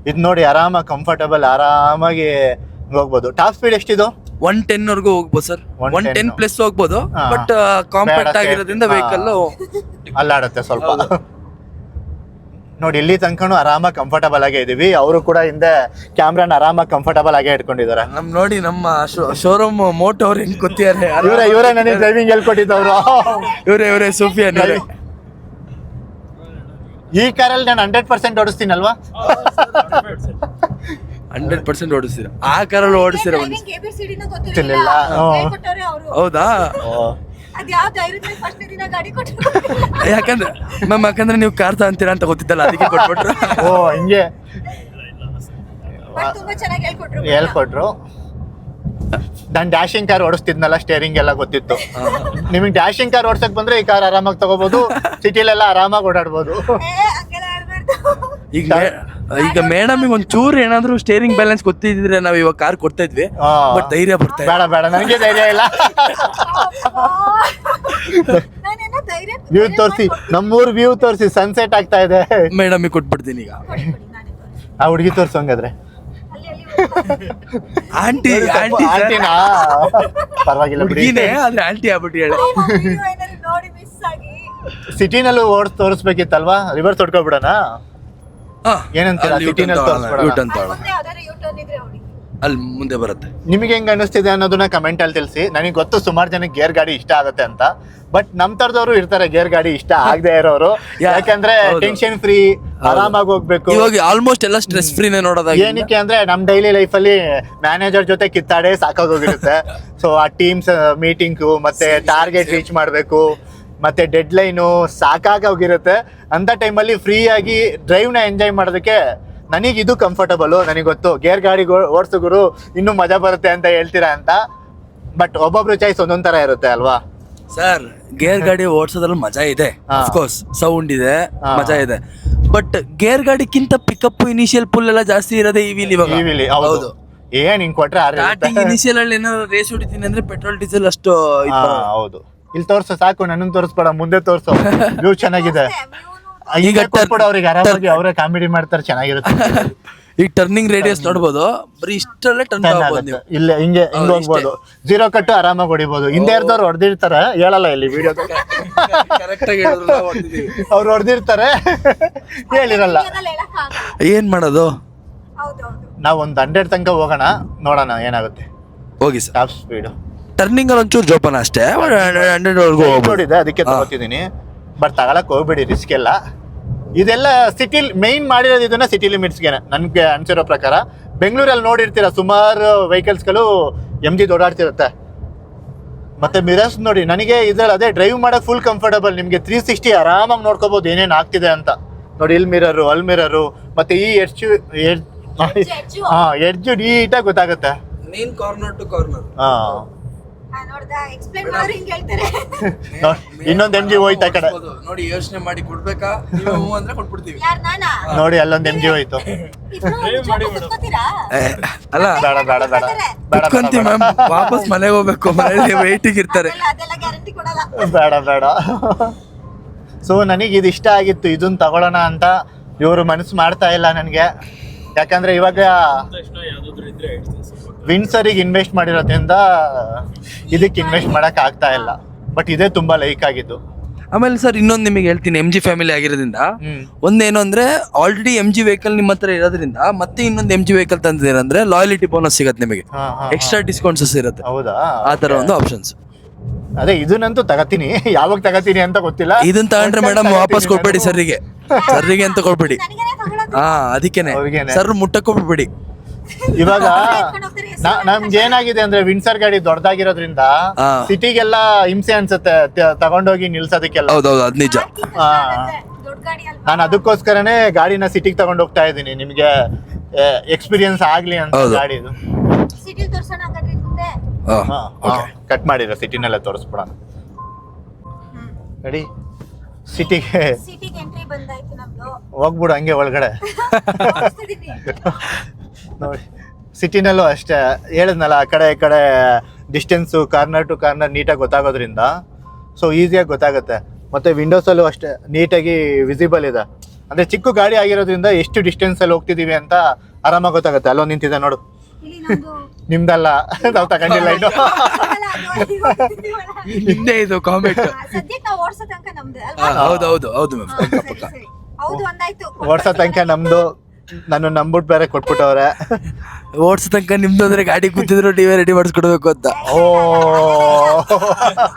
ಇದು ನೋಡಿ ಆರಾಮಾಗಿ ಕಂಫರ್ಟಬಲ್ ಆರಾಮಾಗಿ ಹೋಗ್ಬೋದು. Top speed ಎಷ್ಟಿದು? 110 ವರ್ಗೂ ಹೋಗ್ಬೋದು ಸರ್. 110 ಪ್ಲಸ್ ಹೋಗ್ಬೋದು. ಬಟ್ ಕಾಂಪ್ಯಾಕ್ಟ್ ಆಗಿರೋದ್ರಿಂದ ವೆಹಿಕಲ್ ಅಲ್ಲಾಡುತ್ತೆ ಸ್ವಲ್ಪ. ನೋಡಿ ಇಲ್ಲಿ ತನಕನು ಆರಾಮಾಗಿ ಕಂಫರ್ಟಬಲ್ ಆಗೇ ಇದೀವಿ. ಅವರು ಕೂಡ ಹಿಂದೆ ಕ್ಯಾಮ್ರಾನ ಆರಾಮಾಗಿ ಕಂಫರ್ಟಬಲ್ ಆಗೇ ಇಟ್ಕೊಂಡಿದ್ದಾರೆ. ನೋಡಿ ನಮ್ಮ ಶೋರೂಮ್ ಮೋಟೋ ಅವ್ರು ಹೆಂಗ್ ಗೊತ್ತಿದ್ದಾರೆ. ಇವರೇ ನನಗೆ ಡ್ರೈವಿಂಗ್ ಹೇಳ್ಕೊಟ್ಟಿದ್ದವ್ರು. ಇವರೇ ಸೂಫಿಯಾನ್. ಈ ಕಾರಲ್ಲಿ ನಾನು 100% ಓಡಿಸ್ತೀನಲ್ವಾ? 100% ಓಡಿಸ್ತೀರ? ಆ ಕಾರಲ್ಲಿ ಓಡಿಸ್ತೀರ? ABCD ನ ಗೊತ್ತಿರ್ಲಿಲ್ಲ. ಹೇಳ್ಕೊಟ್ಟವ್ರೆ ಅವ್ರು. ಹೌದಾ? ಅದ್ಯಾವ ಧೈರ್ಯದಲ್ಲಿ ಫಸ್ಟ್ ದಿನ ಗಾಡಿ ಕೊಟ್ಟರು. ಯಾಕಂದ್ರೆ ನೀವು ಕಾರ್ ತಗೊಂತೀರಾ ಅಂತ ಗೊತ್ತಿದ್ದಲ್ಲ, ಅದಕ್ಕೆ ಕೊಟ್ಬಿಟ್ರು. ಓ ಹಿಂಗೆ ತುಂಬಾ ಚೆನ್ನಾಗಿ ಹೇಳ್ಕೊಟ್ರು. ನಾನು ಡ್ಯಾಶಿಂಗ್ ಕಾರ್ ಓಡಿಸ್ತಿದ್ನಲ್ಲ, ಸ್ಟೇರಿಂಗ್ ಎಲ್ಲ ಗೊತ್ತಿತ್ತು. ನಿಮಗೆ ಡ್ಯಾಶಿಂಗ್ ಕಾರ್ ಓಡ್ಸಕ್ ಬಂದ್ರೆ ಈ ಕಾರ್ ಆರಾಮಾಗಿ ತಗೋಬಹುದು, ಸಿಟಿಲೆಲ್ಲ ಆರಾಮಾಗಿ ಓಡಾಡ್ಬೋದು. ಈಗ ಮೇಡಮ್ ಒಂಚೂರು ಏನಾದ್ರು ಸ್ಟೇರಿಂಗ್ ಬ್ಯಾಲೆನ್ಸ್ ಗೊತ್ತಿದ್ರೆ ನಾವ್ ಇವಾಗ ಕಾರ್ ಕೊಡ್ತಾ ಇದ್ವಿ. ಬಟ್ ಧೈರ್ಯ ಬರ್ತಾ ಬೇಡ ನನಗೆ ಧೈರ್ಯ ಇಲ್ಲ. ವ್ಯೂ ತೋರಿಸಿ, ನಮ್ಮೂರ್ ವ್ಯೂ ತೋರಿಸಿ, ಸನ್ಸೆಟ್ ಆಗ್ತಾ ಇದೆ. ಮೇಡಮ್ ಕೊಟ್ಬಿಡ್ತೀನಿ ಈಗ. ಆ ಹುಡುಗಿ ತೋರ್ಸಂಗಾದ್ರೆ ಆಂಟಿ ಆಂಟಿನಾ? ಪರವಾಗಿಲ್ಲ ಹುಡುಗಿನೇ ಆದ್ರೆ ಆಂಟಿ ಆಗ್ಬಿಟ್ಟು ಹೇಳಿ. ಸಿಟಿನಲ್ಲೂ ತೋರಿಸ್ಬೇಕಿತ್ತಲ್ವಾ? ರಿವರ್ಸ್ ಹೊಡ್ಕೊಬಿಡೋಣ ಏನಂತೀರಾ? ಅಲ್ಲಿ ಮುಂದೆ ಬರುತ್ತೆ. ನಿಮಗೆ ಹೆಂಗ್ ಅನಿಸ್ತಿದೆ ಅನ್ನೋದನ್ನ ಕಮೆಂಟ್ ಅಲ್ಲಿ ತಿಳಿಸಿ. ನನಗೆ ಗೊತ್ತು ಸುಮಾರು ಜನಕ್ಕೆ ಗೇರ್ ಗಾಡಿ ಇಷ್ಟ ಆಗುತ್ತೆ ಅಂತ, ಬಟ್ ನಮ್ ತರದವರು ಇರ್ತಾರೆ ಗೇರ್ ಗಾಡಿ ಇಷ್ಟ ಆಗದೆ ಇರೋರು. ಯಾಕಂದ್ರೆ ಟೆನ್ಷನ್ ಫ್ರೀ, ಆರಾಮಾಗಿ ಹೋಗ್ಬೇಕು. ಇವಾಗ ಆಲ್ಮೋಸ್ಟ್ ಎಲ್ಲ ಸ್ಟ್ರೆಸ್ ಫ್ರೀನೇ ನೋಡೋದಾಗ. ಏನಕ್ಕೆ ಅಂದ್ರೆ ನಮ್ ಡೈಲಿ ಲೈಫ್ ಅಲ್ಲಿ ಮ್ಯಾನೇಜರ್ ಜೊತೆ ಕಿತ್ತಾಡೆ ಸಾಕಾಗೋಗಿರುತ್ತೆ. ಸೊ ಆ ಟೀಮ್ಸ್ ಮೀಟಿಂಗು ಮತ್ತೆ ಟಾರ್ಗೆಟ್ ರೀಚ್ ಮಾಡ್ಬೇಕು, ಮತ್ತೆ ಡೆಡ್ ಲೈನು ಸಾಕಾಗೋಗಿರುತ್ತೆ. ಅಂತ ಟೈಮಲ್ಲಿ ಫ್ರೀ ಆಗಿ ಡ್ರೈವ್ ನ ಎಂಜಾಯ್ ಮಾಡೋದಕ್ಕೆ ನನಗೆ ಇದು ಕಂಫರ್ಟಬಲ್. ನನಗೆ ಗೊತ್ತು ಗೇರ್ ಗಾಡಿ ಓಡಿಸೋರು ಇನ್ನೂ ಮಜಾ ಬರುತ್ತೆ ಅಂತ ಹೇಳ್ತೀರಾ ಅಂತ, ಬಟ್ ಒಬ್ಬೊಬ್ರು ಚಾಯ್ಸ್ ಒಂದೊಂದ್ ತರ ಇರುತ್ತೆ ಅಲ್ವಾ ಸರ್? ಗೇರ್ ಗಾಡಿ ಓಡಿಸೋದ್ರಲ್ಲಿ ಮಜಾ ಇದೆ, ಅಫ್ಕೋರ್ಸ್ ಸೌಂಡ್ ಇದೆ, ಮಜಾ ಇದೆ. ಬಟ್ ಗೇರ್ ಗಾಡಿಕ್ಕಿಂತ ಪಿಕಪ್ ಇನಿಷಿಯಲ್ ಪುಲ್ ಎಲ್ಲ ಜಾಸ್ತಿ ಇರೋದೇ ಇವಿಲಿ. ಹೌದು, ಏನ್ ಹಿಂಗ್ ಕೊಟ್ರೆ ಸ್ಟಾರ್ಟಿಂಗ್ ಇನಿಷಿಯಲ್ ಅಲ್ಲಿ ಏನಾದ್ರು ರೇಸ್ ಹೊಡಿತೀನಿ ಅಂದ್ರೆ ಪೆಟ್ರೋಲ್ ಡೀಸೆಲ್ ಅಷ್ಟು. ಹೌದು, ಇಲ್ಲಿ ತೋರ್ಸು ಸಾಕು, ನನ್ನನ್ನು ತೋರಿಸ್ಬೇಡ, ಮುಂದೆ ತೋರ್ಸು. ವ್ಯೂ ಚೆನ್ನಾಗಿದೆ. ಈಗ ಅವ್ರಿಗೆ ಆರಾಮಾಗಿ ಅವರೇ ಕಾಮಿಡಿ ಮಾಡ್ತಾರೆ, ಚೆನ್ನಾಗಿರುತ್ತೆ. ಈಗ ಟರ್ನಿಂಗ್ ರೇಡಿಯಸ್ ನೋಡ್ಬೋದು, ಬರೀ ಇಷ್ಟರಲ್ಲೇ ಟರ್ನ್ ಆಗ್ಬೋದು. ಇಲ್ಲ ಹಿಂಗೆ ಹಿಂಗ್ ಹೋಗ್ಬೋದು, 0 ಕಟ್ಟು ಆರಾಮಾಗಿ ಹೊಡಿಬೋದು. ಹಿಂದೆ ಇರ್ದವ್ರು ಹೊಡೆದಿರ್ತಾರೆ, ಹೇಳಲ್ಲ ಇಲ್ಲಿ ವಿಡಿಯೋದಾಗ. ಅವ್ರು ಹೊಡೆದಿರ್ತಾರೆ, ಹೇಳಿರಲ್ಲ. ಏನ್ ಮಾಡೋದು? ನಾವ್ ಒಂದ್ 100 ತನಕ ಹೋಗೋಣ, ನೋಡೋಣ ಏನಾಗುತ್ತೆ. ಹೋಗಿ ಸರ್. ಟಾಪ್ ಸ್ಪೀಡ್ ಟರ್ನಿಂಗ್ ಅಲ್ಲಿ ಒಂಚೂರು ಜೋಪಾನ ಅಷ್ಟೇ. 100 ವರ್ಗೂ ನೋಡಿದೆ, ಅದಕ್ಕೆ ತಗೋತಿದ್ದೀನಿ. ಬಟ್ ತಗೊಳಕ್ ಹೋಗ್ಬೇಡಿ, ರಿಸ್ಕ್ ಎಲ್ಲ. ಇದೆಲ್ಲ ಸಿಟಿ ಮೈನ್ ಮಾಡಿರೋದು ಇದನ್ನ ಸಿಟಿ ಲಿಮಿಟ್ಸ್ಗೆ ನನ್ಗೆ ಅನ್ಸಿರೋ ಪ್ರಕಾರ. ಬೆಂಗಳೂರಲ್ಲಿ ನೋಡಿರ್ತೀರ ಸುಮಾರು ವೆಹಿಕಲ್ಸ್ಗಳು MG ಓಡಾಡ್ತಿರುತ್ತೆ. ಮತ್ತೆ ಮಿರರ್ಸ್ ನೋಡಿ, ನನಗೆ ಇದ್ರಲ್ಲಿ ಅದೇ ಡ್ರೈವ್ ಮಾಡಕ್ ಫುಲ್ ಕಂಫರ್ಟಬಲ್. ನಿಮ್ಗೆ 360 ಆರಾಮಾಗಿ ನೋಡ್ಕೋಬಹುದು ಏನೇನ್ ಆಗ್ತಿದೆ ಅಂತ. ನೋಡಿ ಇಲ್ಲಿ ಮಿರರು, ಅಲ್ಲಿ ಮಿರರು, ಮತ್ತೆ ಈ ಎಡ್ಜು ನೀಟಾಗಿ ಗೊತ್ತಾಗುತ್ತೆ. Corner to corner. ಇನ್ನೊಂದ್ MG ಹೋಯ್ತಾ ಕಡೆ ನೋಡಿ, ಯೋಚನೆ ಮಾಡಿ ಕೊಡ್ಬೇಕಾ ಅಂದ್ರೆ ಕೊಟ್ಬಿಡ್ತೀವಿ. ನೋಡಿ ಅಲ್ಲೊಂದ್ MG ಹೋಯ್ತು. ಅಲ್ಲ ಬೇಡ ಮ್ಯಾಮ್, ವಾಪಸ್ ಮನೆಗೆ ಹೋಗ್ಬೇಕು, ಮನೇಲಿ ವೇಟಿಂಗ್ ಇರ್ತಾರೆ. ಬೇಡ. ಸೊ ನನಗೆ ಇದು ಇಷ್ಟ ಆಗಿತ್ತು, ಇದನ್ನ ತಗೊಳ್ಳೋಣ ಅಂತ. ಇವರು ಮನಸ್ಸು ಮಾಡ್ತಾ ಇಲ್ಲ ನನಗೆ, ಯಾಕಂದ್ರೆ ಇವಾಗ ವಿನ್ಸರಿಗೆ ಇನ್ವೆಸ್ಟ್ ಮಾಡಿರೋದ್ರಿಂದ ಇದಕ್ಕೆ ಇನ್ವೆಸ್ಟ್ ಮಾಡಕ್ ಆಗ್ತಾ ಇಲ್ಲ. ಬಟ್ ಇದೇ ತುಂಬಾ ಲೈಕ್ ಆಗಿದ್ದು. ಆಮೇಲೆ ಸರ್ ಇನ್ನೊಂದು ನಿಮಗೆ ಹೇಳ್ತೀನಿ, MG ಫ್ಯಾಮಿಲಿ ಆಗಿರೋದ್ರಿಂದ ಒಂದೇನು ಅಂದ್ರೆ ಆಲ್ರೆಡಿ MG ವೆಹಿಕಲ್ ನಿಮ್ಮ ಹತ್ರ ಇರೋದ್ರಿಂದ ಮತ್ತೆ ಇನ್ನೊಂದು MG ವೆಹಿಕಲ್ ತಂದಿರಂದ್ರೆ ಲಾಯಲಿಟಿ ಬೋನಸ್ ಸಿಗತ್ತೆ ನಿಮಗೆ, ಎಕ್ಸ್ಟ್ರಾ ಡಿಸ್ಕೌಂಟ್ಸ್ ಇರುತ್ತೆ. ಹೌದಾ? ಆ ತರ ಒಂದು ಆಪ್ಷನ್ಸ್. ಅದೇ ಇದನ್ನಂತೂ ತಗತೀನಿ, ಯಾವಾಗ ತಗತೀನಿ ಅಂತ ಗೊತ್ತಿಲ್ಲ. ಇದನ್ನ ತಗೊಂಡ್ರೆ ಮೇಡಮ್ ವಾಪಸ್ ಕೊಡ್ಬೇಡಿ ಸರ್ರಿಗೆ ಅಂತ ಕೊಡ್ಬೇಡಿ. ಅದಕ್ಕೇನೆ ಸರ್ ಮುಟ್ಟಕ್ ಹೋಗ್ಬೇಡಿ. ಇವಾಗ ನಮ್ಗೆ ಏನಾಗಿದೆ ಅಂದ್ರೆ ವಿನ್ಸರ್ ಗಾಡಿ ದೊಡ್ಡದಾಗಿರೋದ್ರಿಂದ ಹಾ. ಸಿಟಿಗೆಲ್ಲ ಹಿಂಸೆ ಅನ್ಸುತ್ತೆ ತಗೊಂಡೋಗಿ ನಿಲ್ಸೋದಕ್ಕೆಲ್ಲ. ಹೌದೌದು ಅದ್ ನಿಜ. ದೊಡ್ಡ ಗಾಡಿ ಅಲ್ವಾ? ನಾನು ಅದಕ್ಕೋಸ್ಕರನೇ ಗಾಡಿನ ಸಿಟಿಗೆ ತಗೊಂಡ್ ಹೋಗ್ತಾ ಇದ್ದೀನಿ, ನಿಮ್ಗೆ ಎಕ್ಸ್ಪೀರಿಯನ್ಸ್ ಆಗ್ಲಿ ಅಂತ ಹೌದು. ಗಾಡಿದು. ಸಿಟಿಲ್ ತೋರ್ಸೋಣ ಹಾಗಾದ್ರೆ ಮುಂದೆ. ಕಟ್ ಮಾಡಿರೋ ಸಿಟಿನೆಲ್ಲ ತೋರಿಸ್ಬಿಡೋಣ. ರೆಡಿ? ಸಿಟಿಗೆ ಸಿಟಿಗೆ ಎಂಟ್ರಿ ಬಂದಾಯ್ತು ನಮ್ದು. ಹೋಗ್ಬಿಡು ಹಂಗೆ ಒಳಗಡೆ. ತೋರಿಸ್ತಿದೀನಿ. ನೋಡಿ ಸಿಟಿನಲ್ಲೂ ಅಷ್ಟೇ ಹೇಳಿದ್ನಲ್ಲ, ಆ ಕಡೆ ಈ ಕಡೆ ಡಿಸ್ಟೆನ್ಸು ಕಾರ್ನರ್ ಟು ಕಾರ್ನರ್ ನೀಟಾಗಿ ಗೊತ್ತಾಗೋದ್ರಿಂದ ಸೊ ಈಸಿಯಾಗಿ ಗೊತ್ತಾಗುತ್ತೆ. ಮತ್ತು ವಿಂಡೋಸಲ್ಲೂ ಅಷ್ಟೇ ನೀಟಾಗಿ ವಿಸಿಬಲ್ ಇದೆ. ಅಂದರೆ ಚಿಕ್ಕ ಗಾಡಿ ಆಗಿರೋದ್ರಿಂದ ಎಷ್ಟು ಡಿಸ್ಟೆನ್ಸಲ್ಲಿ ಹೋಗ್ತಿದ್ದೀವಿ ಅಂತ ಆರಾಮಾಗಿ ಗೊತ್ತಾಗುತ್ತೆ. ಅಲ್ಲೋ ನಿಂತಿದೆ ನೋಡು, ಇಲ್ಲಿ ನಮ್ದು ನಿಮ್ದಲ್ಲ, ನಾವು ತಗೊಂಡಿಲ್ಲ ಇನ್ನು. ನಿನ್ನೆ ಇದು ಕಾಮೆಂಟ್. ಸದ್ಯಕ್ಕೆ ನಾವು ಓಡ್ಸೋ ತನಕ ನಮ್ದು ಅಲ್ವಾ? ಹೌದು ಹೌದು ಮ್ಯಾಮ್. ಸರಿ. ಹೌದು ಒಂದಾಯ್ತು. ಓಡ್ಸೋ ತನಕ ನಮ್ದು. ನಾನು ನಂಬಿಟ್ಟು ಬೇರೆ ಕೊಟ್ಬಿಟ್ಟವ್ರೆ. ಓಡ್ಸೋ ತನಕ ನಿಮ್ದು ಅಂದ್ರೆ ಗಾಡಿ ಕೂತಿದ್ರು ನೀವೇ ರೆಡಿ ಮಾಡಿಸ್ಕೊಡ್ಬೇಕು ಅಂತ. ಓ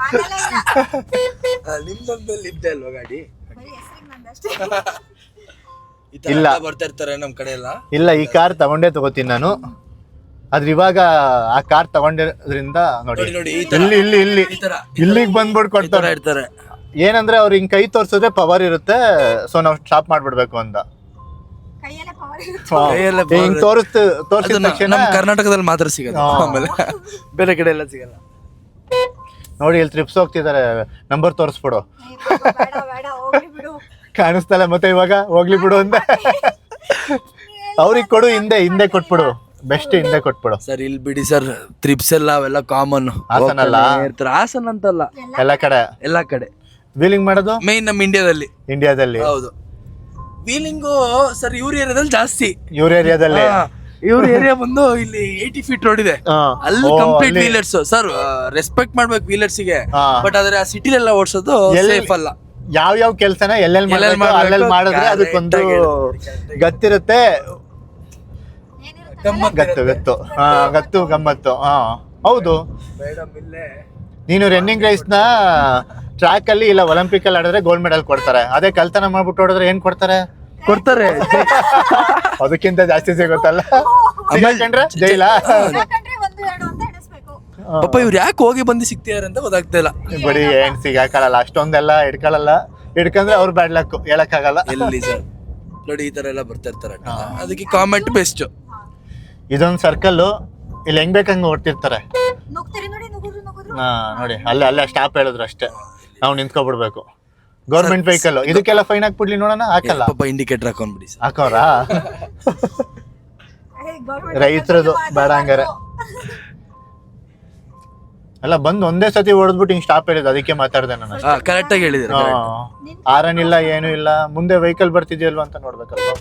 ಆಗಲ್ಲ ಇಲ್ಲ. ನಿಮ್ದಲ್ಲಿ ಇದ್ದೆ ಅಲ್ವಾ ಗಾಡಿ? ಬರೀ ಹೆಸರಿಗೆ ನಂದಷ್ಟೇ. ಇಲ್ಲ. ಬರ್ತಾ ಇರ್ತಾರೆ ನಮ್ ಕಡೆ ಎಲ್ಲ. ಇಲ್ಲ, ಈ ಕಾರ್ ತಗೊಂಡೇ ತಗೋತೀನಿ ನಾನು. ಆದ್ರೆ ಇವಾಗ ಆ ಕಾರ್ ತಗೊಂಡಿರೋದ್ರಿಂದ ನೋಡಿ ನೋಡಿ, ಈ ಇಲ್ಲಿ ಇಲ್ಲಿ ಇಲ್ಲಿ ಇಲ್ಲಿಗೆ ಬಂದ್ಬಿಟ್ಟು ಕೊಡ್ತಾರೆ. ಇರ್ತಾರೆ. ಏನಂದ್ರೆ ಅವ್ರು ಹಿಂಗ್ ಕೈ ತೋರ್ಸಿದ್ರೆ ಪವರ್ ಇರುತ್ತೆ, ಸೊ ನಾವು ಸ್ಟಾಪ್ ಮಾಡ್ಬಿಡ್ಬೇಕು ಅಂತ. ಕೈಯಲ್ಲೇ ಪವರ್ ಇರುತ್ತೆ. ಕೈಯಲ್ಲೇ ಹಿಂಗ್ ತೋರಿಸಿದ ತಕ್ಷಣ ನಮ್ ಕರ್ನಾಟಕದಲ್ಲಿ ಮಾತ್ರ ಸಿಗೋದು, ಆಮೇಲೆ ಬೇರೆ ಕಡೆ ಎಲ್ಲ ಸಿಗಲ್ಲ. ನೋಡಿ ಇಲ್ಲಿ ಟ್ರಿಪ್ಸ್ ಹೋಗ್ತಿದ್ದಾರೆ, ನಂಬರ್ ತೋರಿಸ್ಬಿಡು. ಬೇಡ ಬೇಡ ಹೋಗ್ಲಿ ಬಿಡು. ಕಾಣಿಸ್ತಲ್ಲ ಮತ್ತೆ ಇವಾಗ, ಹೋಗ್ಲಿ ಬಿಡು ಅಂತ. ಅವ್ರಿಗೆ ಕೊಡು, ಹಿಂದೆ ಕೊಟ್ಬಿಡು, ಬೆಸ್ಟ್ ಹಿಂದೆ ಕೊಟ್ಬಿಡು. ಸರ್ ಇಲ್ಲಿ ಬಿಡಿ ಸರ್, ಟ್ರಿಪ್ಸ್ ಎಲ್ಲ ಅವೆಲ್ಲ ಕಾಮನ್. ಹಾಸನ್ ಅಲ್ಲ? ಹಾಸನ್ ಅಂತಲ್ಲ, ಎಲ್ಲ ಕಡೆ ಎಲ್ಲಾ ಕಡೆ ವೀಲಿಂಗ್ ಮಾಡೋದು ಮೇನ್ ನಮ್ಮ ಇಂಡಿಯಾದಲ್ಲಿ. ಹೌದು, ವೀಲಿಂಗು ಸರ್ ಇವ್ರ ಏರಿಯಾದಲ್ಲಿ ಜಾಸ್ತಿ. ಇವ್ರ ಏರಿಯಾದಲ್ಲಿ ಇವ್ರ ಏರಿಯಾ ಬಂದು ಇಲ್ಲಿ 80 ಫೀಟ್ ರೋಡ್ ಇದೆ, ಅಲ್ಲಿ ಕಂಪ್ಲೀಟ್ ವೀಲರ್ಸ್. ಸರ್ ರೆಸ್ಪೆಕ್ಟ್ ಮಾಡ್ಬೇಕು ವೀಲರ್ಸ್ ಗೆ, ಬಟ್ ಆದ್ರೆ ಆ ಸಿಟಿಲೆಲ್ಲ ಓಡಿಸೋದು ಸೇಫ್ ಅಲ್ಲ. ಯಾವ ಕೆಲ್ಸನ ಎಲ್ಲೆಲ್ಲಿ ಅಲ್ಲೆಲ್ಲಿ ಮಾಡಿದ್ರೆ ಅದಕ್ಕೊಂದು ಗತ್ತಿರುತ್ತೆ. ಗತ್ತು ಗಮ್ಮತ್ತು. ಹೌದು, ನೀನು ರನ್ನಿಂಗ್ ರೇಸ್ ನ ಟ್ರ್ಯಾಕ್ ಅಲ್ಲಿ ಇಲ್ಲ ಒಲಿಂಪಿಕ್ ಅಲ್ಲಿ ಆಡಿದ್ರೆ ಗೋಲ್ಡ್ ಮೆಡಲ್ ಕೊಡ್ತಾರೆ. ಅದೇ ಕಲ್ತನ ಮಾಡ್ಬಿಟ್ಟು ಹೊಡೆದ್ರೆ ಏನ್ ಕೊಡ್ತಾರೆ? ಅದಕ್ಕಿಂತ ಜಾಸ್ತಿ ಸಿಗುತ್ತಲ್ಲ. ಜೈಲ ಯಾಕಂದ್ರೆ ಒಂದು ಎರಡು ಅಂತ ಎಣಿಸ್ಬೇಕು. ಪಾಪ ಇವ್ರು ಯಾಕೆ ಹೋಗಿ ಬಂದು ಸಿಗ್ತಿದಾರೆ ಅಂತ ಗೊತ್ತಾಗ್ತಾ ಇಲ್ಲ. ಬರೀ ಏನ್ ಸಿಗಾಕಲ್ಲ, ಅಷ್ಟೊಂದೆಲ್ಲ ಹಿಡ್ಕೊಳಲ್ಲ. ಹಿಡ್ಕಂದ್ರೆ ಅವ್ರು ಬ್ಯಾಡ್ ಲಕ್, ಹೇಳಕ್ಕಾಗಲ್ಲ. ಎಲ್ಲಿ ಸರ್ ನೋಡಿ ಈ ತರ ಎಲ್ಲ ಬರ್ತಾ ಇರ್ತಾರೆ, ಅದಕ್ಕೆ ಕಾಮೆಂಟ್ ಬೆಸ್ಟ್. ಇದೊಂದು ಸರ್ಕಲ್, ಇಲ್ಲಿ ಹೆಂಗ್ ಬೇಕಂಗ್ ಓಡ್ತಿರ್ತಾರೆ. ನುಗ್ತಾರೆ ನೋಡಿ, ನುಗ್ಗುದ್ರು ನೋಡಿ ಅಲ್ಲೇ ಸ್ಟಾಪ್ ಹೇಳಿದ್ರು ಅಷ್ಟೇ, ನಾವು ನಿಂತ್ಕೊಬಿಡ್ಬೇಕು. ಗೌರ್ಮೆಂಟ್ ವೆಹಿಕಲ್, ಇದಕ್ಕೆಲ್ಲ ಫೈನ್ ಹಾಕ್ಬಿಡ್ಲಿ ನೋಡೋಣ. ಹಾಕಲ್ಲ, ಪಾಪ ಇಂಡಿಕೇಟರ್ ಹಾಕೊಂಡ್ಬಿಡಿ ಸರ್. ಹಾಕೋರಾ? ರೈತರದು ಬೇಡ ಹಂಗಾರೆ. ಅಲ್ಲ ಬಂದು ಒಂದೇ ಸತಿ ಹೊಡೆದ್ಬಿಟ್ಟು ಹಿಂಗ್ ಸ್ಟಾಪ್ ಹೇಳಿದ್, ಅದಕ್ಕೆ ಮಾತಾಡ್ದೆ ನಾನು. ಕರೆಕ್ಟ್ ಆಗಿ ಹೇಳಿದ್ರೆ ಆರನ್ ಇಲ್ಲ, ಏನು ಇಲ್ಲ, ಮುಂದೆ ವೆಹಿಕಲ್ ಬರ್ತಿದ್ಯಲ್ವಾ ಅಂತ ನೋಡ್ಬೇಕಲ್ವಾ.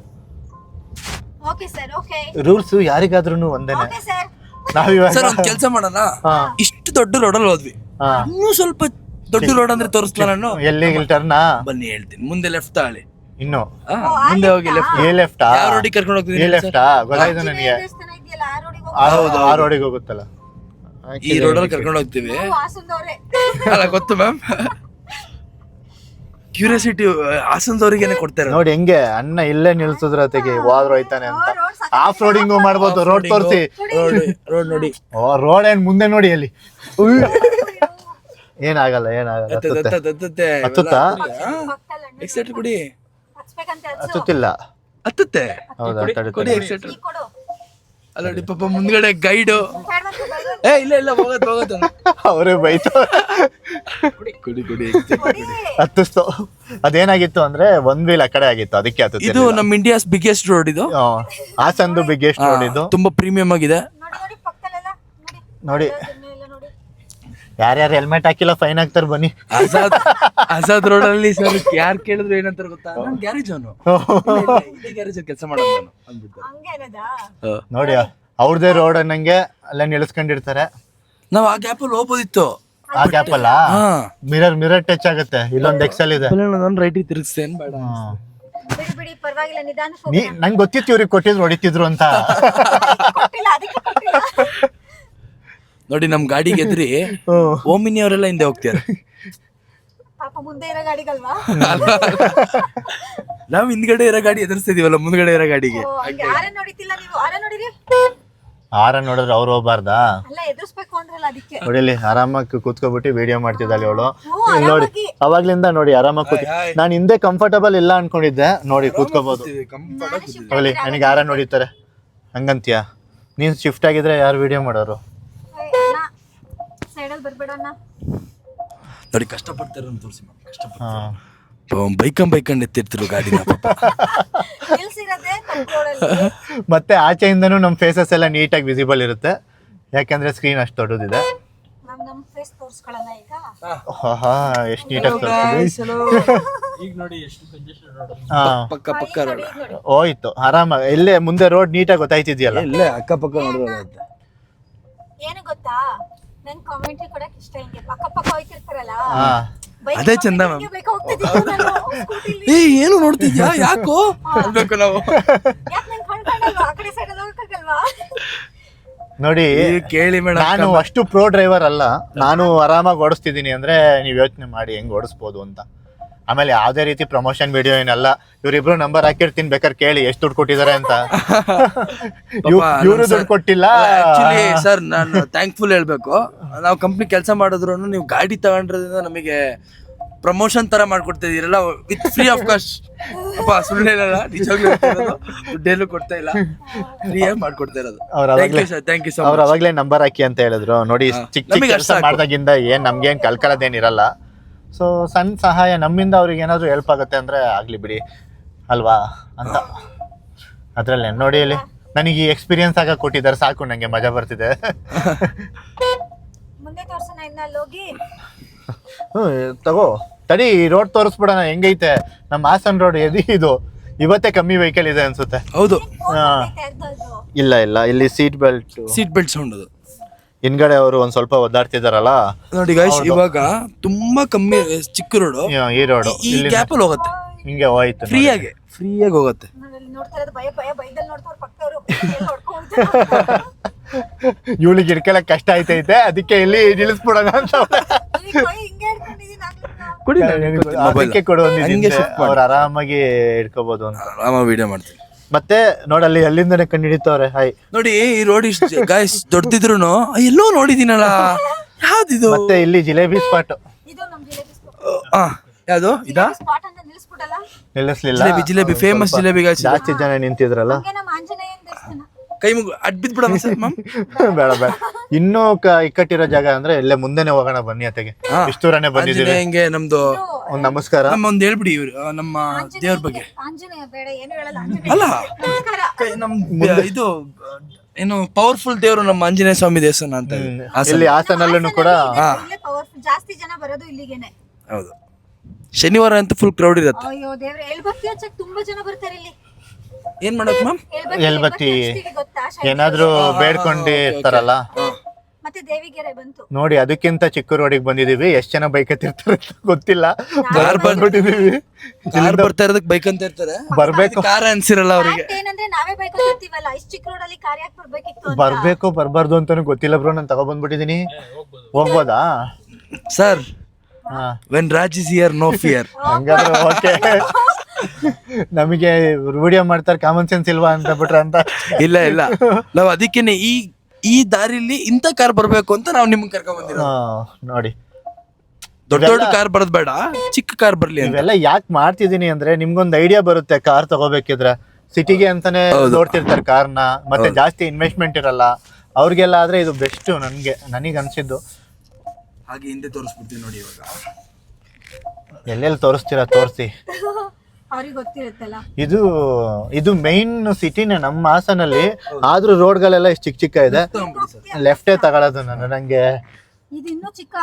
Okay sir, okay. ರೂಲ್ಸ್ ಯಾರಿಗಾದ್ರೂ ಒಂದೇನೆ. Okay sir. ನಾವಿವಾಗ ಸರ್ ಒಂದ್ ಕೆಲಸ ಮಾಡೋಣ, ಇಷ್ಟು ದೊಡ್ಡ ರೋಡಲ್ಲಿ ಹೋದ್ವಿ, ಇನ್ನೂ ಸ್ವಲ್ಪ ದೊಡ್ಡ ರೋಡ್ ಅಂದ್ರೆ ತೋರಿಸ್ಲಾ ನಾನು? ಎಲ್ಲಿಗೆ ಟರ್ನಾ? ಬನ್ನಿ ಹೇಳ್ತೀನಿ. ಮುಂದೆ ಲೆಫ್ಟ್ ತಾಳಿ, ಇನ್ನು ಮುಂದೆ ಹೋಗಿ ಲೆಫ್ಟ್. ಎ ಲೆಫ್ಟಾ? ಯಾವ ರೋಡಿಗೆ ಕರ್ಕೊಂಡು ಹೋಗ್ತೀನಿ? ಎ ಲೆಫ್ಟಾ ಗೊತ್ತಾಯ್ತು ನನಗೆ. ದೇವಸ್ಥಾನ ಇದೆಯಲ್ಲ ಆ ರೋಡಿಗೆ ಹೋಗಿ. ಹೌದು, ಆ ರೋಡಿಗೆ ಹೋಗುತ್ತಲ್ಲ. ಈ ರೋಡಲ್ಲಿ ಕರ್ಕೊಂಡು ಹೋಗ್ತೀವಿ. ಹಾಸನದವ್ರೆ. ಅಲ್ಲ ಗೊತ್ತು ಮ್ಯಾಮ್, ಕ್ಯೂರಿಯಾಸಿಟಿ ಹಾಸನದವ್ರಿಗೇನೆ ಕೊಡ್ತಾರೆ ನೋಡಿ ಹೆಂಗೆ ಅಣ್ಣ ಇಲ್ಲೇ ನಿಲ್ಸಿದ್ರ ತೆಗಿ ಹೋದ್ರು ಹೋಯ್ತಾನೆ ಅಂತ. ಆಫ್ ರೋಡಿಂಗು ಮಾಡ್ಬೋದು, ರೋಡ್ ತೋರಿಸಿ. ರೋಡ್ ನೋಡಿ, ರೋಡ್ ಏನ್ ಮುಂದೆ ನೋಡಿ ಅಲ್ಲಿ. ಏನಾಗಲ್ಲ ಹತ್ತುತ್ತಾ? ಎಕ್ಸೆಟ್ರ್ ಕೊಡಿ. ಹಚ್ಬೇಕಂತ ಹಚ್ಚು. ಹತ್ತುತ್ತಿಲ್ಲ. ಹತ್ತುತ್ತೆ. ಹೌದಾ? ಕೊಡಿ ಎಕ್ಸೆಟ್ರ್. ಈ ಕೊಡು. ಅಲ್ಲ ನೋಡಿ ಪಾಪ ಮುಂದ್ಗಡೆ ಗೈಡು. ಇಲ್ಲ ಹೋಗತ್ತು. ಅವರೇ ಬೈತು. ಕೊಡಿ. ಹತ್ತಿಸ್ತು. ಅದೇನಾಗಿತ್ತು ಅಂದ್ರೆ ಒಂದ್ ವೀಲ್ ಆ ಕಡೆ ಆಗಿತ್ತು, ಅದಕ್ಕೆ ಹತ್ತು. ಇದು ನಮ್ಮ ಇಂಡಿಯಾಸ್ ಬಿಗ್ಗೆಸ್ಟ್ ರೋಡ್ ಇದು. ಹಾಸನ್ದು ಬಿಗ್ಗೆಸ್ಟ್ ರೋಡ್ ಇದು. ತುಂಬಾ ಪ್ರೀಮಿಯಂ ಆಗಿದೆ. ನೋಡಿ ಪಕ್ಕದಲ್ಲೆಲ್ಲ ನೋಡಿ. ಯಾರ್ಯಾರು ಹೆಲ್ಮೆಟ್ ಹಾಕಿಲ್ಲ ಫೈನ್ ಹಾಕ್ತಾರೆ, ಬನ್ನಿ. ಆಜಾದ್ ರೋಡ್ ಅಲ್ಲಿ ಸರ್ ಯಾರು ಕೇಳಿದ್ರು ಏನಂತಾರೆ ಗೊತ್ತಾ? ನಾನು ಗ್ಯಾರೇಜ್ ಅವನು, ಗ್ಯಾರೇಜ್ ಕೆಲಸ ಮಾಡೋದು ನಾನು ಅಂದ್ಬಿಟ್ಟು. ನೋಡಿ ಅವ್ರದೇ ರೋಡ್ ಅನ್ನಂಗೆ ಅಲ್ಲೇ ನಿಲ್ಲಿಸ್ಕೊಂಡಿರ್ತಾರೆ. ನಾವ್ ಆ ಗ್ಯಾಪ್ ಅಲ್ಲಿ ಹೋಗ್ಬೋದಿತ್ತು. ಆ ಗ್ಯಾಪ್ ಅಲ್ಲ, ಮಿರರ್ ಟಚ್ ಆಗುತ್ತೆ. ಇಲ್ಲೊಂದು ಎಕ್ಸೆಲ್ ಇದೆ, ನಾನು ರೈಟಿಗೆ ತಿರುಗಿಸ್ತೇನೆ. ಬೇಡ ಬಿಡಿ ಪರವಾಗಿಲ್ಲ, ನಿಧಾನ. ನಂಗೆ ಗೊತ್ತಿತ್ತು ಇವ್ರಿಗೆ ಕೊಟ್ಟಿದ್ರು ಹೊಡಿತಿದ್ರು ಅಂತ. ನೋಡಿ ನಮ್ ಗಾಡಿಗೆ ಎದ್ರಿ ಓಮಿನಿ ಅವರೆಲ್ಲ ಹಿಂದೆ ಹೋಗ್ತಾರೆ. ಪಾಪ ಮುಂದೆ ಇರೋ ಗಾಡಿಗಲ್ವಾ? ನಾವ್ ಹಿಂದ್ಗಡೆ ಇರೋ ಗಾಡಿ ಎದುರಿಸ್ತಿದೀವಲ್ಲ ಮುಂದ್ಗಡೆ ಇರೋ ಗಾಡಿಗೆ. ಆರೆ ನೋಡಿತಿಲ್ಲ ನೀವು? ಆರೆ ನೋಡಿರಿ. ಆರನ್ ನೋಡಿದ್ರೆ ಅವ್ರು ಹೋಗ್ಬಾರ್ದಾ? ಅಲ್ಲ ಎದುರಿಸ್ಬೇಕು ಅಂದ್ರಲ್ಲ ಅದಕ್ಕೆ. ನೋಡಿಲಿ ಆರಾಮಾಗಿ ಕೂತ್ಕೊಬಿಟ್ಟು ವಿಡಿಯೋ ಮಾಡ್ತಿದ್ದಾಳೆ ಅವಳು. ನೋಡಿ ಅವಾಗ್ಲಿಂದ ನೋಡಿ ಆರಾಮಾಗಿ ಕೂತಿ. ನಾನು ಹಿಂದೆ ಕಂಫರ್ಟಬಲ್ ಇಲ್ಲ ಅನ್ಕೊಂಡಿದ್ದೆ, ನೋಡಿ ಕೂತ್ಕೋಬಹುದು. ಹೋಗ್ಲಿ ನನಗೆ ಆರ ನೋಡಿತಾರೆ ಹಂಗಂತೀಯ? ನೀನ್ ಶಿಫ್ಟ್ ಆಗಿದ್ರೆ ಯಾರು ವಿಡಿಯೋ ಮಾಡೋರು? ಸೈಡಲ್ಲಿ ಬರ್ಬೇಡಣ್ಣ. ನೋಡಿ ಕಷ್ಟಪಡ್ತಾರೆ ಅಂತ ತೋರಿಸಿ, ಕಷ್ಟಪಡ್ತಾರೆ. ಬೈಕಂಡ್ ಎತ್ತಿರ್ತಿರು ಗಾಡಿನ. ನಿಲ್ಸಿರೋದೇ ಕಂಟ್ರೋಲಲ್ಲಿ. ಮತ್ತೆ ಆಚೆಯಿಂದನೂ ನಮ್ಮ ಫೇಸಸ್ ಎಲ್ಲ ನೀಟಾಗಿ ವಿಸಿಬಲ್ ಇರುತ್ತೆ, ಯಾಕಂದ್ರೆ ಸ್ಕ್ರೀನ್ ಅಷ್ಟು ದೊಡ್ಡದಿದೆ. ನಮ್ಮ ಫೇಸ್ ತೋರಿಸ್ಕೊಳ್ಳೋಣ ಈಗ. ಎಷ್ಟು ನೀಟಾಗಿ ಈಗ ನೋಡಿ ಎಷ್ಟು ಕಂಜೆಸ್ಟೆಡ್ ರೋಡ್. ಪಕ್ಕ ರೋಡ್ ಹೋಯ್ತು ಆರಾಮಾಗಿ. ಇಲ್ಲೇ ಮುಂದೆ ರೋಡ್ ನೀಟಾಗಿ ಗೊತ್ತಾಯ್ತಿದ್ಯಲ್ಲ. ಇಲ್ಲೇ ಅಕ್ಕಪಕ್ಕ ನೋಡಿದ್ರೆ ಏನು ಗೊತ್ತಾ, ನನ್ ಕಾಮೆಂಟ್ರಿ ಕೊಡಕ್ ಇಷ್ಟ. ಹಿಂಗೆ ಪಕ್ಕ ಹೋಯ್ತಿರ್ತಾರಲ್ಲ, ಅದೇ ಚಂದ ಮ್ಯಾಮ್. ಏ ಏನು ನೋಡ್ತಿದ್ಯಾ ಯಾಕೋ ಅನ್ಬೇಕು ನಾವು. ನೋಡಿ ಕೇಳಿ ಮೇಡಮ್, ನಾನು ಅಷ್ಟು ಪ್ರೋ ಡ್ರೈವರ್ ಅಲ್ಲ, ನಾನು ಆರಾಮಾಗಿ ಓಡಿಸ್ತಿದ್ದೀನಿ ಅಂದ್ರೆ ನೀವು ಯೋಚನೆ ಮಾಡಿ ಹೆಂಗ್ ಓಡಿಸ್ಬೋದು ಅಂತ. ಆಮೇಲೆ ಯಾವ್ದೇ ರೀತಿ ಪ್ರಮೋಷನ್ ವಿಡಿಯೋ ಏನಲ್ಲ. ಇವ್ರಿಬ್ರು ನಂಬರ್ ಹಾಕಿರ್ತೀನಿ, ಬೇಕಾದ್ರೆ ಕೇಳಿ ಎಷ್ಟು ದುಡ್ಡು ಕೊಟ್ಟಿದ್ದಾರೆ ಅಂತ. ಇವರು ದುಡ್ಡು ಕೊಟ್ಟಿಲ್ಲ. ಆಕ್ಚುಲಿ ಸರ್ ನಾನು ಥ್ಯಾಂಕ್ಫುಲ್ ಹೇಳ್ಬೇಕು. ನಾವು ಕಂಪ್ನಿ ಕೆಲಸ ಮಾಡಿದ್ರು ನೀವು ಗಾಡಿ ತಗೊಂಡ್ರಿಂದ ನಮಗೆ ಪ್ರಮೋಷನ್ ತರ ಮಾಡ್ಕೊಡ್ತಾ ಇದೀರಲ್ಲ, ವಿತ್ ಫ್ರೀ ಆಫ್ ಕಾಸ್ಟ್. ಅಪ್ಪ ಸುಳ್ಳು ಹೇಳಲ್ಲ, ನಿಜವಾಗ್ಲೂ ದುಡ್ಡೆಲ್ಲೂ ಕೊಡ್ತಾ ಇಲ್ಲ, ಫ್ರೀಯಾಗಿ ಮಾಡ್ಕೊಡ್ತಾ ಇರೋದು. Thank you so much. ಅವ್ರು ಅವಾಗ್ಲೇ ನಂಬರ್ ಹಾಕಿ ಅಂತ ಹೇಳಿದ್ರು. ನೋಡಿ ಚಿಕ್ಕ ಕೆಲಸ ಮಾಡ್ದಾಗಿಂದ ಏನ್ ನಮ್ಗೇನ್ ಕಲ್ಕಳದೇನಿರಲ್ಲ. ಸೊ ಸಣ್ಣ ಸಹಾಯ ನಮ್ಮಿಂದ ಅವ್ರಿಗೆ ಏನಾದ್ರು ಹೆಲ್ಪ್ ಆಗುತ್ತೆ ಅಂದ್ರೆ ಆಗ್ಲಿ ಬಿಡಿ ಅಲ್ವಾ ಅಂತ. ಅದ್ರಲ್ಲೇ ನೋಡಿ ಅಲ್ಲಿ ನನಗೆ ಈ ಎಕ್ಸ್ಪೀರಿಯನ್ಸ್ ಆಗ ಕೊಟ್ಟಿದ್ದಾರೆ, ಸಾಕು ನಂಗೆ ಮಜಾ ಬರ್ತಿದೆ. ಮುಂದೆ ತೋರ್ಸೋಣ ಇನ್ನ ಹೋಗಿ. ತಗೋ ತಡಿ, ರೋಡ್ ತೋರಿಸ್ಬಿಡೋಣ ಹೆಂಗೈತೆ ನಮ್ಮ ಹಾಸನ್ ರೋಡ್. ಇದು ಇವತ್ತೇ ಕಮ್ಮಿ ವೆಹಿಕಲ್ ಇದೆ ಅನ್ಸುತ್ತೆ. ಹೌದು. ಇಲ್ಲ ಇಲ್ಲಿ ಸೀಟ್ ಬೆಲ್ಟ್ ಸೌಂಡ್ ಅದು. ಹಿಂದ್ಗಡೆ ಅವರು ಒಂದ್ ಸ್ವಲ್ಪ ಒದ್ದಾಡ್ತಿದಾರಲ್ಲ ನೋಡಿ ಗೈಸ್. ಇವಾಗ ತುಂಬಾ ಕಮ್ಮಿ ಚಿಕ್ಕ ರೋಡು, ಈ ರೋಡು ಈ ಗ್ಯಾಪ್ ಅಲ್ಲಿ ಹೋಗುತ್ತೆ, ಹಿಂಗೆ ಹೋಯ್ತು ಫ್ರೀಯಾಗಿ ಹೋಗುತ್ತೆ. ಇವಳಿಗೆ ಹಿಡ್ಕೊಳಕ್ ಕಷ್ಟ ಆಯ್ತೈತೆ, ಅದಕ್ಕೆ ಇಲ್ಲಿ ನಿಲ್ಲಿಸ್ಬಿಡೋಣ ಅಂತ ಅದಕ್ಕೆ ಅವ್ರು ಆರಾಮಾಗಿ ಹಿಡ್ಕೋಬಹುದು ಅಂತ ಆರಾಮಾಗಿ ವಿಡಿಯೋ ಮಾಡ್ತೀನಿ. ಮತ್ತೆ ನೋಡಲ್ಲಿ ಎಲ್ಲಿಂದನೇ ಕಂಡು ಹಿಡಿತವ್ರೆ. ಹಾಯ್ ನೋಡಿ ಈ ರೋಡ್ ಇಷ್ಟು ಗಾಯ್ಸ್ ದೊಡ್ಡದಿದ್ರು ಎಲ್ಲೋ ನೋಡಿದೀನಲ್ಲ, ಯಾವ್ದಿದು? ಮತ್ತೆ ಇಲ್ಲಿ ಜಿಲೇಬಿ ಸ್ಪಾಟ್. ಯಾವ್ದು ಇದಾ? ನಿಲ್ಲಿಸ್ಲಿಲ್ಲ. Jalebi famous jalebi guys. ಜಾಸ್ತಿ ಜನ ನಿಂತಿದ್ರಲ್ಲ, ಕೈ ಮುಗಿ ಅಡ್ಬಿದ್ ಬಿಡಮ್ಮ ಸರ್ ಮ್ಯಾಮ್. ಬೇಡ ಇನ್ನೂ ಇಕ್ಕಟ್ಟಿರೋ ಜಾಗ ಅಂದ್ರೆ ಇಲ್ಲೇ ಮುಂದೆನೆ ಹೋಗೋಣ ಬನ್ನಿ ಅತೆಗೆ. ಇಷ್ಟು ದೂರನೇ ಬಂದಿದ್ದೀವಿ. ಹೆಂಗೆ ನಮ್ದು ಒಂದ್ ನಮಸ್ಕಾರ. ಒಂದ್ ಹೇಳ್ಬಿಡಿ ನಮ್ಮ ದೇವ್ರ ಬಗ್ಗೆ. ಅಲ್ಲ ನಮ್ ಇದು ಏನು ಪವರ್ಫುಲ್ ದೇವ್ರು ನಮ್ಮ ಆಂಜನೇಯ ಸ್ವಾಮಿ ದೇವಸ್ಥಾನ ಅಂತ ಇಲ್ಲಿ ಹಾಸನಲ್ಲೂ ಕೂಡ ಜಾಸ್ತಿ ಜನ ಬರೋದು ಇಲ್ಲಿಗೆನೆ. ಹೌದು, ಶನಿವಾರ ಅಂತೂ ಫುಲ್ ಕ್ರೌಡ್ ಇರುತ್ತೆ. ಅಯ್ಯೋ ದೇವ್ರೆ, ಎಲ್ಬತ್ತಿ ಹಚ್ಚಕ್ ತುಂಬಾ ಜನ ಬರ್ತಾರೆ ಇಲ್ಲಿ. ಏನ್ ಮಾಡಕ್ ಮ್ಯಾಮ್? ಎಲ್ಬತ್ತಿ ಏನಾದ್ರು ಬೇಡ್ಕೊಂಡಿರ್ತಾರಲ್ಲ. ಮತ್ತೆ ದೇವಿಗೆರೆ ಬಂತು ನೋಡಿ, ಅದಕ್ಕಿಂತ ಚಿಕ್ಕ ರೋಡಿಗೆ ಬಂದಿದೀವಿ. ಎಷ್ಟ್ ಜನ ಬೈಕ್ ಎತ್ತಿರ್ತಾರೆ ಗೊತ್ತಿಲ್ಲ. ಬಂದ್ಬಿಟ್ಟಿದೀವಿ. ಕಾರ್ ಬರ್ತಾ ಇರೋದಕ್ಕೆ ಬೈಕ್ ಅಂತ ಇರ್ತಾರೆ, ಬರ್ಬೇಕು ಕಾರ್ ಅನ್ಸಿರಲ್ಲ ಅವ್ರಿಗೆ. ಏನಂದ್ರೆ ನಾವೇ ಬೈಕ್ ಅಂತೀವಲ್ಲ, ಇಷ್ಟು ಚಿಕ್ಕ ರೋಡ್ ಅಲ್ಲಿ ಕಾರ್ ಯಾಕೆ ಬರ್ಬೇಕಿತ್ತು? ಬರ್ಬೇಕು ಬರ್ಬಾರ್ದು ಅಂತಾನು ಗೊತ್ತಿಲ್ಲ ಬ್ರೋ. ನಾನು ತಗೊಬಂದ್ಬಿಟ್ಟಿದೀನಿ. ಹೋಗ್ಬೋದಾ sir? When Raj is here no fear. ಹಂಗಾದ್ರೆ ಓಕೆ. ನಮಗೆ ವಿಡಿಯೋ ಮಾಡ್ತಾರೆ, ಕಾಮನ್ ಸೆನ್ಸ್ ಇಲ್ವಾ ಅಂತ ಬಿಟ್ರೆ ಅಂತ. ಇಲ್ಲ ನಾವು ಅದಕ್ಕೇನೆ ಈ ದಾರಿಲಿ ಇಂಥ ಕಾರ್ ಬರ್ಬೇಕು ಅಂತ ನಾವು ನಿಮ್ಗೆ ಕರ್ಕೊಂಡ್ ಬಂದಿರೋ. ನೋಡಿ ದೊಡ್ಡ ಕಾರ್ ಬರೋದ್ ಬೇಡ, ಚಿಕ್ಕ ಕಾರ್ ಬರ್ಲಿ. ಇವೆಲ್ಲ ಯಾಕೆ ಮಾಡ್ತಿದೀನಿ ಅಂದ್ರೆ ನಿಮ್ಗೊಂದು ಐಡಿಯಾ ಬರುತ್ತೆ. ಕಾರ್ ತಗೋಬೇಕಿದ್ರೆ ಸಿಟಿಗೆ ಅಂತಾನೆ ನೋಡ್ತಿರ್ತಾರೆ ಕಾರ್ನ, ಮತ್ತೆ ಜಾಸ್ತಿ ಇನ್ವೆಸ್ಟ್ಮೆಂಟ್ ಇರಲ್ಲ ಅವ್ರಿಗೆಲ್ಲ. ಆದ್ರೆ ಇದು ಬೆಸ್ಟ್ ನನಗೆ ಅನ್ಸಿದ್ದು. ಹಾಗೆ ಹಿಂದೆ ತೋರಿಸ್ಬಿಡ್ತೀವಿ ನೋಡಿ. ಇವಾಗ ಎಲ್ಲೆಲ್ಲಿ ತೋರಿಸ್ತೀರಾ ತೋರಿಸಿ, ಅವ್ರಿಗೆ ಗೊತ್ತಿರುತ್ತಲ್ಲ. ಇದು ಮೈನ್ ಸಿಟಿನೇ ನಮ್ಮ ಹಾಸನಲ್ಲಿ. ಆದ್ರೂ ರೋಡ್ಗಳೆಲ್ಲ ಇಷ್ಟು ಚಿಕ್ಕ ಇದೆ. ಲೆಫ್ಟೇ ತಗೊಳ್ಳೋದು ನಂಗೆ. ಇದಿನ್ನೂ ಚಿಕ್ಕ.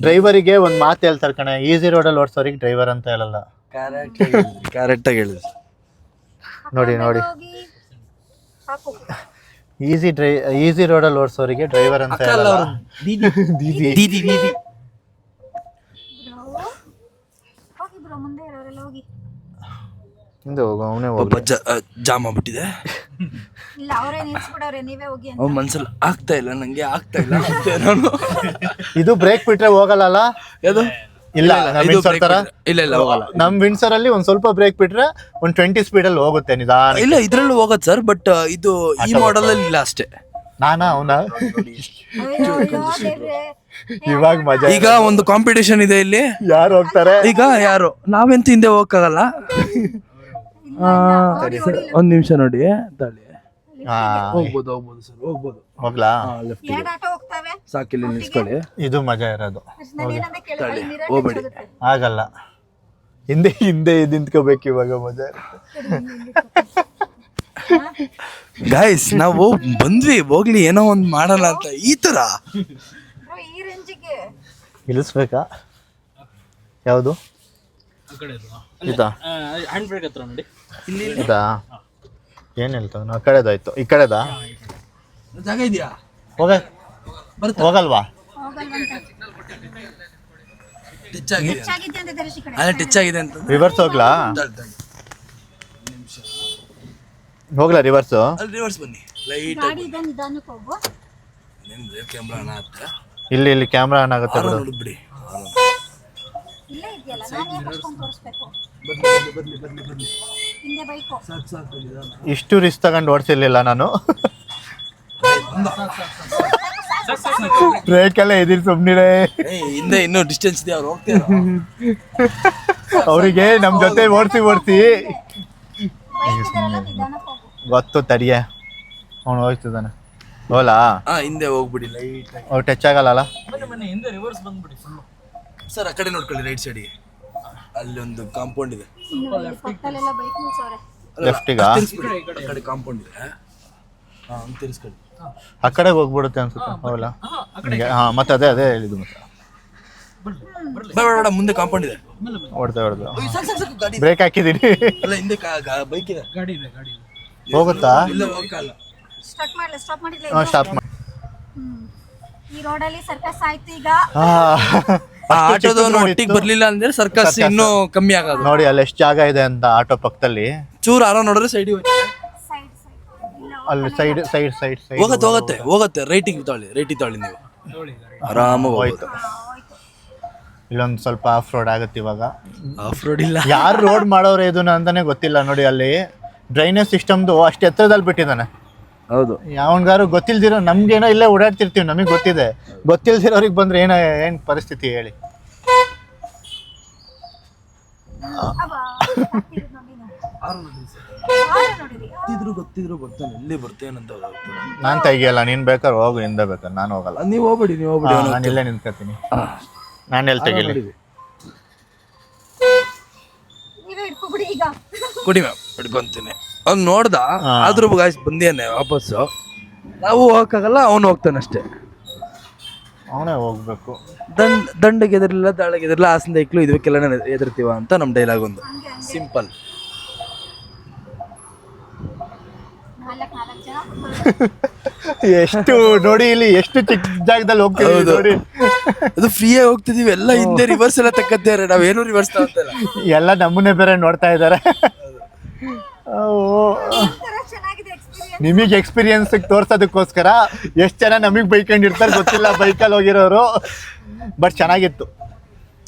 ಡ್ರೈವರಿಗೆ ಒಂದ್ ಮಾತು ಹೇಳ್ತಾರೆ ಕಣೆ, ಈಸಿ ರೋಡಲ್ಲಿ ಓಡಿಸೋರಿಗೆ ಡ್ರೈವರ್ ಅಂತ ಹೇಳಲ್ಲ. ಕರೆಕ್ಟ್ ಆಗಿ ಹೇಳಿದ್ರು. ನೋಡಿ ಈಸಿ ರೋಡಲ್ಲಿ ಓಡಿಸೋರಿಗೆ ಡ್ರೈವರ್ ಅಂತ ಹೇಳಲ್ಲ. ಮುಂದೆ ಇರೋರೆಲ್ಲ ಹೋಗಿ ಹಿಂದೆ ಹೋಗು, ಅವನೇ ಜಾಮ್ ಆಗ್ಬಿಟ್ಟಿದೆ. ಇಲ್ಲ ಅವರೇ ನಿಲ್ಸ್ಬಿಡವ್ರೆ, ನೀವೇ ಹೋಗಿ ಅಂತ. ಅವ್ನ ಮನ್ಸಲ್ಲಿ ಆಗ್ತಾ ಇಲ್ಲ, ನಂಗೆ ಆಗ್ತಾ ಇಲ್ಲ ನಾನು. ಇದು ಬ್ರೇಕ್ ಬಿಟ್ರೆ ಹೋಗಲ್ಲ. ಯಾವುದು? ಇಲ್ಲ ಇಲ್ಲ ಹೋಗಲ್ಲ. ನಮ್ ವಿನ್ಸರ್ ಅಲ್ಲಿ ಒಂದ್ ಸ್ವಲ್ಪ ಬ್ರೇಕ್ ಬಿಟ್ರೆ ಒಂದ್ 20 ಸ್ಪೀಡ್ ಅಲ್ಲಿ ಹೋಗುತ್ತೆ ನಿಧಾನ. ಇಲ್ಲ ಇದ್ರಲ್ಲೂ ಹೋಗತ್ ಸರ್, ಬಟ್ ಇದು ಈ ಮಾಡೆಲ್ ಅಲ್ಲಿ ಇಲ್ಲ ಅಷ್ಟೇ. ನಾನಾ ಅವನ ಅಯ್ಯೋ ದೇವ್ರೇ. ಇವಾಗ ಮಜಾ. ಈಗ ಒಂದು ಕಾಂಪಿಟೇಷನ್ ಇದೆ ಇಲ್ಲಿ. ಯಾರು ಹೋಗ್ತಾರೆ? ಈಗ ಯಾರು ನಾವೆಂತ ಹಿಂದೆ ಹೋಗಕ್ಕಾಗಲ್ಲ. ಒಂದ್ ನಿಮಿಷ ನೋಡಿ ತಾಳಿ. ಹೋಗ್ಬೋದು ಹೋಗ್ಬೋದು ಸರ್ ಹೋಗ್ಬೋದು. ಹೋಗ್ಲಾ? ಎರಡ್ ಆಟೋ ಹೋಗ್ತಾವೆ. ಸಾಕಿಲ್ಲಿ ನಿಲ್ಸ್ಕೊಳ್ಳಿ. ಇದು ಮಜಾ ಇರೋದು. ನಾನೇನಂದ ಕೇಳಿ ಅಲ್ಲಿ ಮಿರರ್ ಹೋಗ್ಬೇಡಿ. ಸಿಗುತ್ತೆ. ಆಗಲ್ಲ, ಹಿಂದೆ ಹಿಂದೆ ನಿಂತ್ಕೋಬೇಕು ಇವಾಗ ಮಜಾ. ಗೈಸ್ ನಾವು ಬಂದ್ವಿ ಹೋಗ್ಲಿ ಏನೋ ಒಂದ್ ಮಾಡೋಣ ಅಂತ ಈ ತರ ಬ್ರೋ, ಈ ರೇಂಜಿಗೆ ಇಳಿಸ್ಬೇಕಾ? ಯಾವುದು ಆ ಕಡೆ ಇದಾ? ಹ್ಯಾಂಡ್ ಬ್ರೇಕ್ ಹತ್ರ ನೋಡಿ. ಇದಾ? ಏನ್ ಹೇಳ್ತಾವ? ಆ ಕಡೆದಾಯ್ತು, ಈ ಕಡೆದಾ? ಜಾಗ ಇದೆಯಾ? ಹೋಗಲ್ವಾ? ಟಚ್ ಆಗಿದೆ ಹೆಚ್ಚಾಗಿದೆ ಅಂತ ದರ್ಶಿ ಕಡೆ. ಅದೇ ಟಚ್ ಆಗಿದೆ ಅಂತ ರಿವರ್ಸ್ ಹೋಗ್ಲಾ? ಹೋಗ್ಲಾ ರಿವರ್ಸ್? ಅಲ್ಲಿ ರಿವರ್ಸ್ ಬನ್ನಿ ಲೈಟ್ ಗಾಡಿ ಇದೆ, ನಿಧಾನಕ್ಕೆ ಹೋಗು. ನಿಮ್ ಕ್ಯಾಮ್ರಾ ಅಣ್ಣ ಹತ್ರ ಇಲ್ಲಿ ಕ್ಯಾಮ್ರಾ ಆನ್ ಆಗುತ್ತೆ ಬಿಡು. ನೋಡ್ಬಿಡಿ. ಇಲ್ಲೇ ಇದೆಯಲ್ಲ, ನಾನು ಯಾಕೆ ಅಷ್ಟೊಂದು ತೋರಿಸ್ಬೇಕು? ಹಿಂದೆ ಬೈಕು. ಇಷ್ಟು ರಿಸ್ಕ್ ತಗೊಂಡು ಓಡಿಸಿರ್ಲಿಲ್ಲ ನಾನು. ಬ್ರೇಕ್ ಎಲ್ಲ ಎದಿರಿ ಸುಮ್ನಿರೇ. ಹಿಂದೆ ಇನ್ನೂ ಡಿಸ್ಟೆನ್ಸ್ ಇದೆ ಅವ್ರು ಹೋಗ್ತಾರೆ. ಅವರಿಗೆ ನಮ್ ಜೊತೆ ಓಡಿಸಿ ಬೈಕ್ ಇದೆಯಲ್ಲ, ನಿಧಾನಕ್ಕೆ ಹೋಗು. ಗೊತ್ತು ತಡಿಯೇ, ಅವನು ಹೋಗ್ತಿದ್ದಾನೆ. ಹೋಲಾ? ಹಿಂದೆ ಹೋಗ್ಬಿಡಿ ಲೈಟ್ ಆಗಿ. ಅವ್ರು ಟಚ್ ಆಗಲ್ಲ? ಮನೆ ಹಿಂದೆ ರಿವರ್ಸ್ ಬಂದ್ಬಿಡಿ ಫುಲ್. ಸರ್ ಆ ಕಡೆ ನೋಡ್ಕೊಳ್ಳಿ ರೈಟ್ ಸೈಡ್ಗೆ. ಅಲ್ಲಿ ಒಂದು ಕಾಂಪೌಂಡ್ ಇದೆ. ಇನ್ನು ಇಲ್ಲಿ ಪಕ್ಕದಲ್ಲೆಲ್ಲ ಬೈಕ್ ನಿಲ್ಸವ್ರೆ. ಲೆಫ್ಟಿಗ? ಆ ಕಡೆ ಕಾಂಪೌಂಡ್ ಇದೆ. ಹಂಗೆ ತಿರ್ಸ್ಕೊಳ್ಳಿ. ಆ ಕಡೆ ಹೋಗ್ಬಿಡುತ್ತೆ ಅನ್ಸುತ್ತೆ. ಹೌದಾ? ಹಾ, ಮತ್ತೆ ಅದೇ ಹೇಳಿದ್ದು. ಮತ್ತೆ ಬೇಡ ಮುಂದೆ ಕಾಂಪೌಂಡ್ ಇದೆ. ಹೊಡ್ದೆ ಸಾಕು ಗಾಡಿ ಬ್ರೇಕ್ ಹಾಕಿದೀನಿ. ಅಲ್ಲ ಹಿಂದೆ ಬೈಕ್ ಇದೆ. ಗಾಡಿ ಇದೆ. ಹೋಗುತ್ತಾ? ಇಲ್ಲ ಹೋಗಲ್ಲ. ಸ್ಟಾರ್ಟ್ ಮಾಡಲಿ, ಸ್ಟಾಪ್ ಮಾಡಿಲ್ಲ. ಸ್ಟಾಪ್ ಮಾಡಿ. ಈ ರೋಡಲ್ಲಿ ಸರ್ಕಸ್ ಆಯ್ತು ಈಗ. ಆಟೋದವನು ಒಟ್ಟಿಗೆ ಬರ್ಲಿಲ್ಲ ಅಂದ್ರೆ ಸರ್ಕಸ್ ಇನ್ನೂ ಕಮ್ಮಿ ಆಗೋದು. ನೋಡಿ ಅಲ್ಲಿ ಎಷ್ಟು ಜಾಗ ಇದೆ ಅಂತ. ಆಟೋ ಪಕ್ಕದಲ್ಲಿ ಚೂರು ಆರೋ ನೋಡಿದ್ರೆ ಸೈಡಿಗೆ ಸೈಡ್ ಇಲ್ಲ, ಅಲ್ಲಿ ಸೈಡ್ ಹೋಗತ್ತೆ ರೈಟಿಗೆ ತಾಳಿ ನೀವು ಆರಾಮಾಗಿ ಹೋಯ್ತು. ಇಲ್ಲೊಂದು ಸ್ವಲ್ಪ ಆಫ್ ರೋಡ್ ಆಗುತ್ತೆ ಇವಾಗ. ಆಫ್ ರೋಡ್ ಇಲ್ಲ. ಯಾರು ರೋಡ್ ಮಾಡೋರು ಇದನ್ನ ಅಂತಾನೆ ಗೊತ್ತಿಲ್ಲ. ನೋಡಿ ಅಲ್ಲಿ ಡ್ರೈನೇಜ್ ಸಿಸ್ಟಮ್ದು ಅಷ್ಟು ಎತ್ತರದಲ್ಲಿ ಬಿಟ್ಟಿದ್ದಾನೆ. ಹೌದು. ಯಾವನ್ಗಾರು ಗೊತ್ತಿಲ್ದಿರೋ ನಮ್ಗೇನೋ ಇಲ್ಲೇ ಓಡಾಡ್ತಿರ್ತೀವಿ, ನಮಗೆ ಗೊತ್ತಿದೆ. ಗೊತ್ತಿಲ್ದಿರೋರಿಗೆ ಬಂದ್ರೆ ಏನ್ ಪರಿಸ್ಥಿತಿ ಹೇಳಿ. ಗೊತ್ತಿದ್ರು ಬರ್ತಾನೆ ಎಲ್ಲಿ ಬರ್ತೇನಂತ. ನಾನ್ ತೆಗಿಯಲ್ಲ, ನೀನ್ ಬೇಕಾದ್ರೆ ಹೋಗು, ಹಿಂದೆ ಬೇಕಾದ್ರೆ ನಾನು ಹೋಗಲ್ಲ. ನೀವು ಹೋಗ್ಬಿಡಿ ನಾನು ಇಲ್ಲೇ ನಿಂತ್ಕೊತೀನಿ. ನಾನು ಎಲ್ಲಿ ತೆಗಿಲಿ? ನೀವೇ ಇಟ್ಕೊಬಿಡಿ ಈಗ. ಕೊಡಿ ಮ್ಯಾಮ್ ಹಿಡ್ಕೊಂತೀನಿ. ಅವ್ನು ನೋಡ್ದ ಆದ್ರೂ ಗಾಯ್ಸ್ ಬಂದೇನೆ ವಾಪಸ್ಸು. ನಾವು ಹೋಗಕ್ಕಾಗಲ್ಲ, ಅವನು ಹೋಗ್ತಾನೆ ಅಷ್ಟೇ. ಅವನೇ ಹೋಗ್ಬೇಕು. ದಂಡಗೆ ಎದರ್ಲಿಲ್ಲ ದಾಳಿಗೆ ಎದರ್ಲಿಲ್ಲ ಆಸಂದ ಇಕ್ಲು ಇದಕ್ಕೆಲ್ಲ ಎದುರ್ತೀವ ಅಂತ ನಮ್ಮ ಡೈಲಾಗ್ ಒಂದು ಸಿಂಪಲ್. ನಾಲ್ಕು ಜನ ಎಷ್ಟು ನೋಡಿ, ಇಲ್ಲಿ ಎಷ್ಟು ಚಿಕ್ಕ ಜಾಗದಲ್ಲಿ ಹೋಗ್ತೀವಿ ನೋಡಿ. ಅದು ಫ್ರೀಯಾಗಿ ಹೋಗ್ತಿದೀವಿ. ಎಲ್ಲ ಹಿಂದೆ ರಿವರ್ಸ್ ಎಲ್ಲ ತಕ್ಕತ್ತೇವ್ರೆ, ನಾವೇನು ರಿವರ್ಸ್ ತಗೊಂತಲ್ಲ. ಎಲ್ಲ ನಮ್ಮನ್ನೇ ಬೇರೆ ನೋಡ್ತಾ ಇದ್ದಾರೆ. ಚೆನ್ನಾಗಿದೆ ಎಕ್ಸ್ಪೀರಿಯನ್ಸ್. ನಿಮಗೆ ಎಕ್ಸ್ಪೀರಿಯನ್ಸ್ ತೋರ್ಸೋದಕ್ಕೋಸ್ಕರ ಎಷ್ಟು ಜನ ನಮಗೆ ಬೈಕೊಂಡಿರ್ತಾರೆ ಗೊತ್ತಿಲ್ಲ, ಬೈಕಲ್ಲಿ ಹೋಗಿರೋರು. ಬಟ್ ಚೆನ್ನಾಗಿತ್ತು.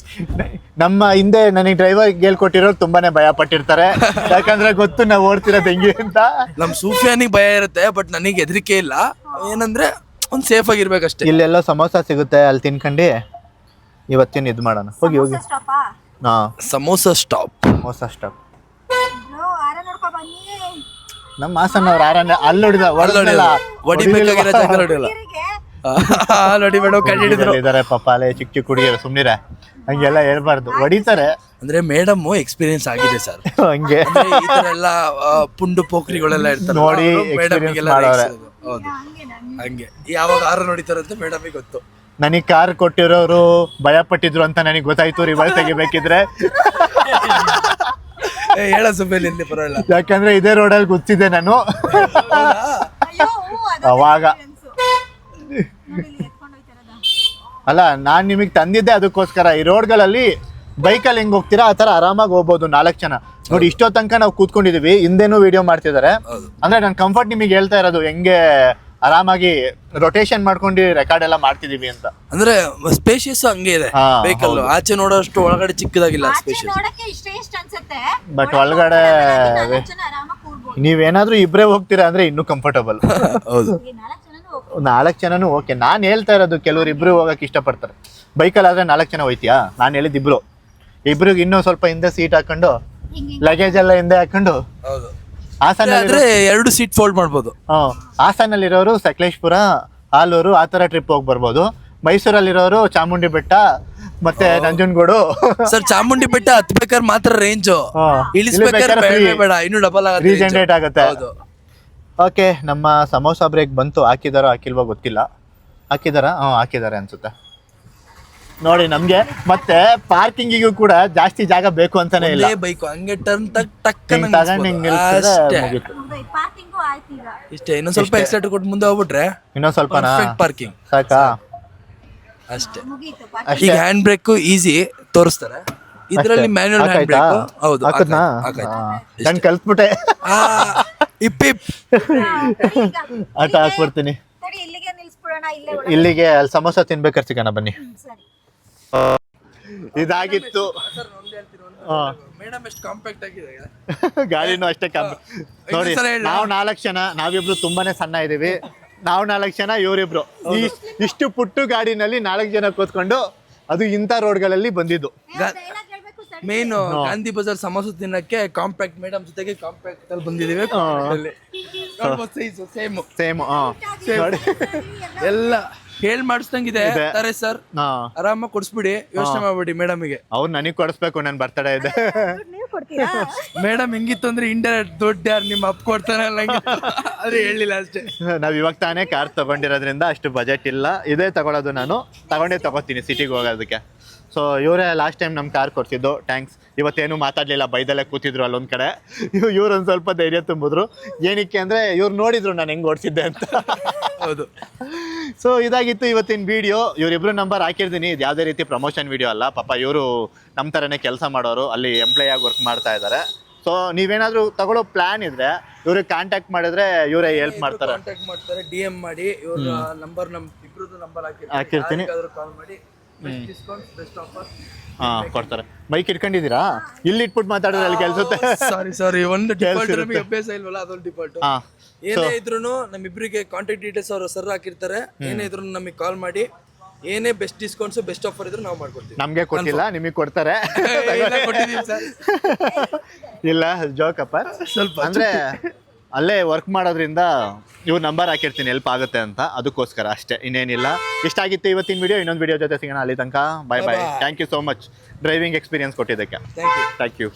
ನಮ್ಮ ಹಿಂದೆ ನನಗೆ ಡ್ರೈವರ್ ಹೇಳ್ಕೊಟ್ಟಿರೋರು ತುಂಬಾನೇ ಭಯ ಪಟ್ಟಿರ್ತಾರೆ. ಯಾಕಂದ್ರೆ ಗೊತ್ತು ನಾವು ಓಡ್ತಿರೋದು ಹೆಂಗೆ ಅಂತ. ನಮ್ ಸೂಫಿಯಾನಿಗೆ ಭಯ ಇರುತ್ತೆ, ಬಟ್ ನನಗೆ ಹೆದರಿಕೆ ಇಲ್ಲ. ಏನಂದ್ರೆ ಒಂದ್ ಸೇಫ್ ಆಗಿರ್ಬೇಕಷ್ಟೇ. ಇಲ್ಲೆಲ್ಲ ಸಮೋಸ ಸಿಗುತ್ತೆ, ಅಲ್ಲಿ ತಿನ್ಕೊಂಡು ಇವತ್ತಿನ ಇದು ಮಾಡೋಣ. ಹೋಗಿ ಸ್ಟಾಪಾ? ಹಾ, samosa stop. Samosa stop. Bro, ಆರ ನೋಡ್ಕೊ ಬನ್ನಿ. ನಮ್ಮ ಹಾಸನವ್ರು ಅಲ್ಲಿ ನೋಡಿದ ಹೊಡಿಬೇಕಾಗಿರೋ ಜಾಗ ನೋಡಿಲ್ಲ. ನೋಡಿ ಮೇಡಮ್ ಕಂಡಿಡಿದ್ರು ಇದಾರೆ ಪಾಪ. ಅಲ್ಲೇ ಚಿಕ್ಕ ಚಿಕ್ಕ ಹುಡುಗಿಯರು, ಸುಮ್ನಿರ ಹಂಗೆಲ್ಲ ಹೇಳ್ಬಾರ್ದು, ಹೊಡಿತಾರೆ. ಅಂದ್ರೆ ಮೇಡಮ್ ಎಕ್ಸ್ಪೀರಿಯನ್ಸ್ ಆಗಿದೆ ಸರ್. ಹಂಗೆ ಈ ತರ ಎಲ್ಲ ಪುಂಡು ಪೋಖ್ರಿಗಳೆಲ್ಲ ಇರ್ತಾರೆ ನೋಡಿ ಮೇಡಮ್. ಹೌದು, ಹಂಗೆ ಹಂಗೆ ಯಾವಾಗ ಆರು ನೋಡಿತಾರಂತ ಮೇಡಮ್ ಗೊತ್ತು. ನನಗೆ ಕಾರ್ ಕೊಟ್ಟಿರೋರು ಭಯ ಪಟ್ಟಿದ್ರು ಅಂತ ನನಗೆ ಗೊತ್ತಾಯ್ತು. ರಿವರ್ಸ್ ತೆಗಿಬೇಕಿದ್ರೆ ಹೇಳ ಸುಮ್ಮನೆ ಇಲ್ಲಿ ಪರವಾಗಿಲ್ಲ. ಯಾಕಂದ್ರೆ ಇದೇ ರೋಡಲ್ಲಿ ಗೊತ್ತಿದೆ ನಾನು. ಅಯ್ಯೋ, ಅದು ಅವಾಗ ನೋಡಿ ಇಲ್ಲಿ ಎತ್ಕೊಂಡು ಹೋಗ್ತಾರದ. ಅಲ್ಲ, ನಾನ್ ನಿಮಗೆ ತಂದಿದ್ದೆ ಅದಕ್ಕೋಸ್ಕರ. ಈ ರೋಡ್ಗಳಲ್ಲಿ ಬೈಕಲ್ಲಿ ಹೆಂಗ್ ಹೋಗ್ತೀರಾ ಆ ತರ ಆರಾಮಾಗಿ ಹೋಗ್ಬೋದು 4 ಜನ. ನೋಡಿ ಇಷ್ಟೋ ತನಕ ನಾವು ಕೂತ್ಕೊಂಡಿದೀವಿ, ಹಿಂದೆನೂ ವಿಡಿಯೋ ಮಾಡ್ತಿದ್ದಾರೆ. ಅಂದ್ರೆ ನಾನು ಕಂಫರ್ಟ್ ನಿಮಗೆ ಹೇಳ್ತಾ ಇರೋದು, ಹೆಂಗೆ ಆರಾಮಾಗಿ ರೊಟೇಷನ್ ಮಾಡ್ಕೊಂಡು ರೆಕಾರ್ಡ್ ಎಲ್ಲ ಮಾಡ್ತಿದೀವಿ ಅಂತ. ಅಂದ್ರೆ ಸ್ಪೇಷಿಯಸ್ ಹಂಗೆ ಇದೆ ವೆಹಿಕಲ್. ಆಚೆ ನೋಡೋಷ್ಟು ಒಳಗಡೆ ಚಿಕ್ಕದಾಗಿಲ್ಲ ಸ್ಪೇಷಿಯಸ್. ನೋಡಕ್ಕೆ ಇಷ್ಟ ಅನ್ಸುತ್ತೆ, ಬಟ್ ಒಳಗಡೆ ಜನ ಆರಾಮಾಗಿ ಕೂರ್ಬೋದು. ನೀವೇನಾದ್ರೂ ಇಬ್ರೇ ಹೋಗ್ತೀರಾ ಅಂದ್ರೆ ಇನ್ನೂ ಕಂಫರ್ಟಬಲ್. ಹೌದು. 4 ಜನನೂ 4 ಜನನು ಓಕೆ. ನಾನು ಹೇಳ್ತಾ ಇರೋದು ಕೆಲವ್ರು ಇಬ್ರು ಹೋಗಕ್ಕೆ ಇಷ್ಟಪಡ್ತಾರೆ. ಬೈಕಲ್ಲಿ ಆದರೆ 4 ಜನ ಹೋಯ್ತೀಯಾ? ನಾನು ಹೇಳಿದ್ದು ಇಬ್ರಿಗೆ ಇನ್ನೂ ಸ್ವಲ್ಪ ಹಿಂದೆ ಸೀಟ್ ಹಾಕೊಂಡು ಲಗೇಜ್ ಎಲ್ಲ ಹಿಂದೆ ಹಾಕೊಂಡು ಹೌದು. ಹಾಸನಲ್ಲಿ ಆದ್ರೆ 2 ಸೀಟ್ ಫೋಲ್ಡ್ ಮಾಡ್ಬೋದು. ಹಾಸನಲ್ಲಿರೋರು ಸಕಲೇಶ್ಪುರ, ಆಲೂರು ಆ ಥರ ಟ್ರಿಪ್ ಹೋಗಿ ಬರ್ಬೋದು. ಮೈಸೂರಲ್ಲಿರೋರು ಚಾಮುಂಡಿ ಬೆಟ್ಟ ಮತ್ತೆ ನಂಜನಗೂಡು. ಸರ್ ಚಾಮುಂಡಿ ಬೆಟ್ಟ ಹತ್ಬೇಕಾದ್ರೆ ಮಾತ್ರ ರೇಂಜು, ಇಳಿಸ್ಬೇಕಾದ್ರೆ ಇಳಿಸ್ಬೇಕಾದ್ರೆ ಬೇಡ ಬೇಡ ಇನ್ನೂ ಡಬಲ್ ಆಗುತ್ತೆ. ರೀಜನರೇಟ್ ಆಗುತ್ತೆ. ಹೌದು. ಓಕೆ, ನಮ್ಮ ಸಮೋಸ ಬ್ರೇಕ್ ಬಂತು. ಹಾಕಿದಾರೋ ಹಾಕಿಲ್ವೋ ಗೊತ್ತಿಲ್ಲ. ಹಾಕಿದಾರಾ? ಹಾಕಿದ್ದಾರೆ ಅನ್ಸುತ್ತೆ. ನೋಡಿ ನಮ್ಗೆ ಮತ್ತೆ ಪಾರ್ಕಿಂಗಿಗೂ ಕೂಡ ಜಾಸ್ತಿ ಜಾಗ ಬೇಕು ಅಂತಾನೆ ಇಲ್ಲ. ಬೈಕ್ ಹಂಗೆ ಟರ್ನ್ ಟಕ್ ತಗೊಂಡು ಹಿಂಗ್ ನಿಲ್ಸಿದ್ರೆ ಮುಗೀತು. ಪಾರ್ಕಿಂಗು ಆಯ್ತು ಈಗ. ಇಷ್ಟೇ. ಇನ್ನೊಂದ್ ಸ್ವಲ್ಪ ಎಕ್ಸ್ಟ್ರಾ ಕೊಟ್ಟು ಮುಂದೆ ಹೋಗ್ಬಿಟ್ರೆ ಇನ್ನೊಂದ್ ಸ್ವಲ್ಪನಾ ಪಾರ್ಕಿಂಗ್ ಸಾಕಾ? ಅಷ್ಟೇ. ಮುಗೀತು ಅಷ್ಟೇ. ಈಗ ಹ್ಯಾಂಡ್ ಬ್ರೇಕ್ ಈಸಿ ತೋರಿಸ್ತಾರೆ, ಇದರಲ್ಲಿ ಮ್ಯಾನ್ಯುವಲ್ ಹ್ಯಾಂಡ್ ಬ್ರೇಕ್. ಹೌದು, ಹಾಕದ್ನಾ? ನಾನು ಕಲ್ತ್ಬಿಟ್ಟೆ. ಇಪ್ಪಿಪ್ ಆಟ ಹಾಕ್ಬಿಡ್ತೀನಿ. ತಡಿ ಇಲ್ಲಿಗೆ ನಿಲ್ಸ್ಬಿಡೋಣ. ಇಲ್ಲೇ ಇಲ್ಲಿಗೆ ಅಲ್ಲಿ ಸಮೋಸ ತಿನ್ಬೇಕಾರೆ ಸಿಗೋಣ ಬನ್ನಿ. ಸರಿ. ಇದಾಗಿತ್ತು. ಮೇಡಮ್ ಎಷ್ಟು ಕಾಂಪ್ಯಾಕ್ಟ್ ಆಗಿದೆ. ಗಾಡಿನೂ ಅಷ್ಟೇ ನೋಡಿ. ಇನ್ನೊಂದ್ಸಲ ಹೇಳು. ನಾವು 4 ಜನ, ನಾವಿಬ್ರು ತುಂಬಾನೇ ಸಣ್ಣ ಇದೀವಿ. ನಾವು 4 ಜನ, ಇವರಿಬ್ರು. ಇಷ್ಟು ಪುಟ್ಟು ಗಾಡಿನಲ್ಲಿ 4 ಜನ ಕೂತ್ಕೊಂಡು ಅದು ಇಂಥ ರೋಡ್ಗಳಲ್ಲಿ ಬಂದಿದ್ದು. ಡೈಲಾಗ್ ಹೇಳ್ಬೇಕು ಸರಿ. ಮೇನ್ ಗಾಂಧಿ ಬಜಾರ್ ಸಮೋಸ ತಿನ್ನಕ್ಕೆ ಕಾಂಪ್ಯಾಕ್ಟ್ ಮೇಡಮ್ ಜೊತೆಗೆ ಕಾಂಪ್ಯಾಕ್ಟ್ ಅಲ್ಲಿ ಬಂದಿದೀವಿ. Same same. ನೋಡಿ ಎಲ್ಲ ಹೇಳ್ ಮಾಡಿಸ್ದಂಗಿದೆ ಇದೆ. ತಾರೆ ಸರ್, ಆರಾಮಾಗಿ ಕೊಡ್ಸ್ಬಿಡಿ, ಯೋಚನೆ ಮಾಡ್ಬಿಡಿ ಮೇಡಮ್ಗೆ. ಅವ್ರು ನನಗೆ ಕೊಡಿಸ್ಬೇಕು, ನನ್ನ ಬರ್ತಡೇ ಇದೆ. ನೀವು ಕೊಡ್ತೀರಾ? ಮೇಡಮ್ ಹೆಂಗಿತ್ತು ಅಂದ್ರೆ ಇಂಡೈರೆಕ್ಟ್ ದುಡ್ಡು ಯಾರು ನಿಮ್ಮ ಅಪ್ ಕೊಡ್ತಾನೆ ಅಲ್ಲ ಆದ್ರೆ ಹೇಳಿಲ್ಲ ಅಷ್ಟೇ. ನಾವ್ ಇವಾಗ ತಾನೇ ಕಾರ್ ತಗೊಂಡಿರೋದ್ರಿಂದ ಅಷ್ಟು ಬಜೆಟ್ ಇಲ್ಲ. ಇದೇ ತಗೊಳ್ಳೋದು, ನಾನು ತಗೋತೀನಿ ಸಿಟಿಗೆ ಹೋಗೋದಕ್ಕೆ. ಸೊ ಇವರೇ ಲಾಸ್ಟ್ ಟೈಮ್ ನಮ್ಮ ಕಾರ್ ಕೊಡ್ಸಿದ್ದು. ಥ್ಯಾಂಕ್ಸ್. ಇವತ್ತೇನು ಮಾತಾಡಲಿಲ್ಲ, ಬೈದಲ್ಲೇ ಕೂತಿದ್ರು ಅಲ್ಲೊಂದು ಕಡೆ. ಇವ್ರೊಂದು ಸ್ವಲ್ಪ ಧೈರ್ಯ ತುಂಬಿದ್ರು. ಏನಕ್ಕೆ ಅಂದರೆ ಇವ್ರು ನೋಡಿದ್ರು ನಾನು ಹೆಂಗೆ ಓಡಿಸಿದ್ದೆ ಅಂತ. ಹೌದು. ಸೊ ಇದಾಗಿತ್ತು ಇವತ್ತಿನ ವಿಡಿಯೋ. ಇವರಿಬ್ರು ನಂಬರ್ ಹಾಕಿರ್ತೀನಿ. ಇದು ಯಾವುದೇ ರೀತಿ ಪ್ರಮೋಷನ್ ವಿಡಿಯೋ ಅಲ್ಲ. ಪಾಪ ಇವರು ನಮ್ಮ ಥರನೇ ಕೆಲಸ ಮಾಡೋರು, ಅಲ್ಲಿ ಎಂಪ್ಲಾಯ್ ಆಗಿ ವರ್ಕ್ ಮಾಡ್ತಾ ಇದ್ದಾರೆ. ಸೊ ನೀವೇನಾದರೂ ತಗೊಳ್ಳೋ ಪ್ಲಾನ್ ಇದ್ರೆ ಇವ್ರಿಗೆ ಕಾಂಟ್ಯಾಕ್ಟ್ ಮಾಡಿದ್ರೆ ಇವರೇ ಹೆಲ್ಪ್ ಮಾಡ್ತಾರೆ. ಕಾಂಟ್ಯಾಕ್ಟ್ ಮಾಡ್ತಾರೆ, DM ಮಾಡಿ. ಇವ್ರ ನಂಬರ್ ನಮ್ಮ ಇಬ್ರದ್ದು ನಂಬರ್ ಹಾಕಿರ್ತೀನಿ. ಕಾಲ್ ಮಾಡಿ. ಡಿಸ್ಕೌಂಟ್, ಬೆಸ್ಟ್ ಆಫರ್ ಕೊಡ್ತಾರೆ. ಮೈಕ್ ಇಟ್ಕೊಂಡಿದ್ದೀರಾ? ಇಲ್ಲಿ ಇಟ್ಬಿಟ್ಟು ಮಾತಾಡಿದ್ರೆ ಅಲ್ಲಿ ಕೆಲ್ಸುತ್ತೆ. ಸಾರಿ ಒಂದು ಡಿಫಾಲ್ಟ್ ನಮಗೆ ಅಭ್ಯಾಸ ಇಲ್ವಲ್ಲ, ಅದೊಂದು ಡಿಫಾಲ್ಟ್. ಹಾ, ಏನೇ ಇದ್ರು ನಮ್ಮಿಬ್ಬರಿಗೆ ಕಾಂಟ್ಯಾಕ್ಟ್ ಡೀಟೇಲ್ಸ್ ಅವರು ಸರ್ ಹಾಕಿರ್ತಾರೆ. ಏನೇ ಇದ್ರು ನಮಗೆ ಕಾಲ್ ಮಾಡಿ. ಏನೇ ಬೆಸ್ಟ್ ಡಿಸ್ಕೌಂಟ್ಸ್ ಬೆಸ್ಟ್ ಆಫರ್ ಇದ್ರು ನಾವು ಮಾಡ್ಕೊಡ್ತೀವಿ. ನಮ್ಗೆ ಕೊಟ್ಟಿಲ್ಲ, ನಿಮಗೆ ಕೊಡ್ತಾರೆ. ಕೊಟ್ಟಿದ್ದೀವಿ ಸರ್. ಇಲ್ಲ, ಜೋಕಪ್ಪ. ಸ್ವಲ್ಪ ಅಂದ್ರೆ ಅಲ್ಲೇ ವರ್ಕ್ ಮಾಡೋದ್ರಿಂದ ಇವ್ರ ನಂಬರ್ ಹಾಕಿರ್ತೀನಿ, ಹೆಲ್ಪ್ ಆಗುತ್ತೆ ಅಂತ. ಅದಕ್ಕೋಸ್ಕರ ಅಷ್ಟೇ, ಇನ್ನೇನಿಲ್ಲ. ಇಷ್ಟ ಆಗಿತ್ತು ಇವತ್ತಿನ ವಿಡಿಯೋ. ಇನ್ನೊಂದು ವಿಡಿಯೋ ಜೊತೆ ಸಿಗೋಣ. ಅಲ್ಲಿ ತನಕ bye bye. Thank you so much driving experience ಕೊಟ್ಟಿದ್ದಕ್ಕೆ. Thank you. Thank you.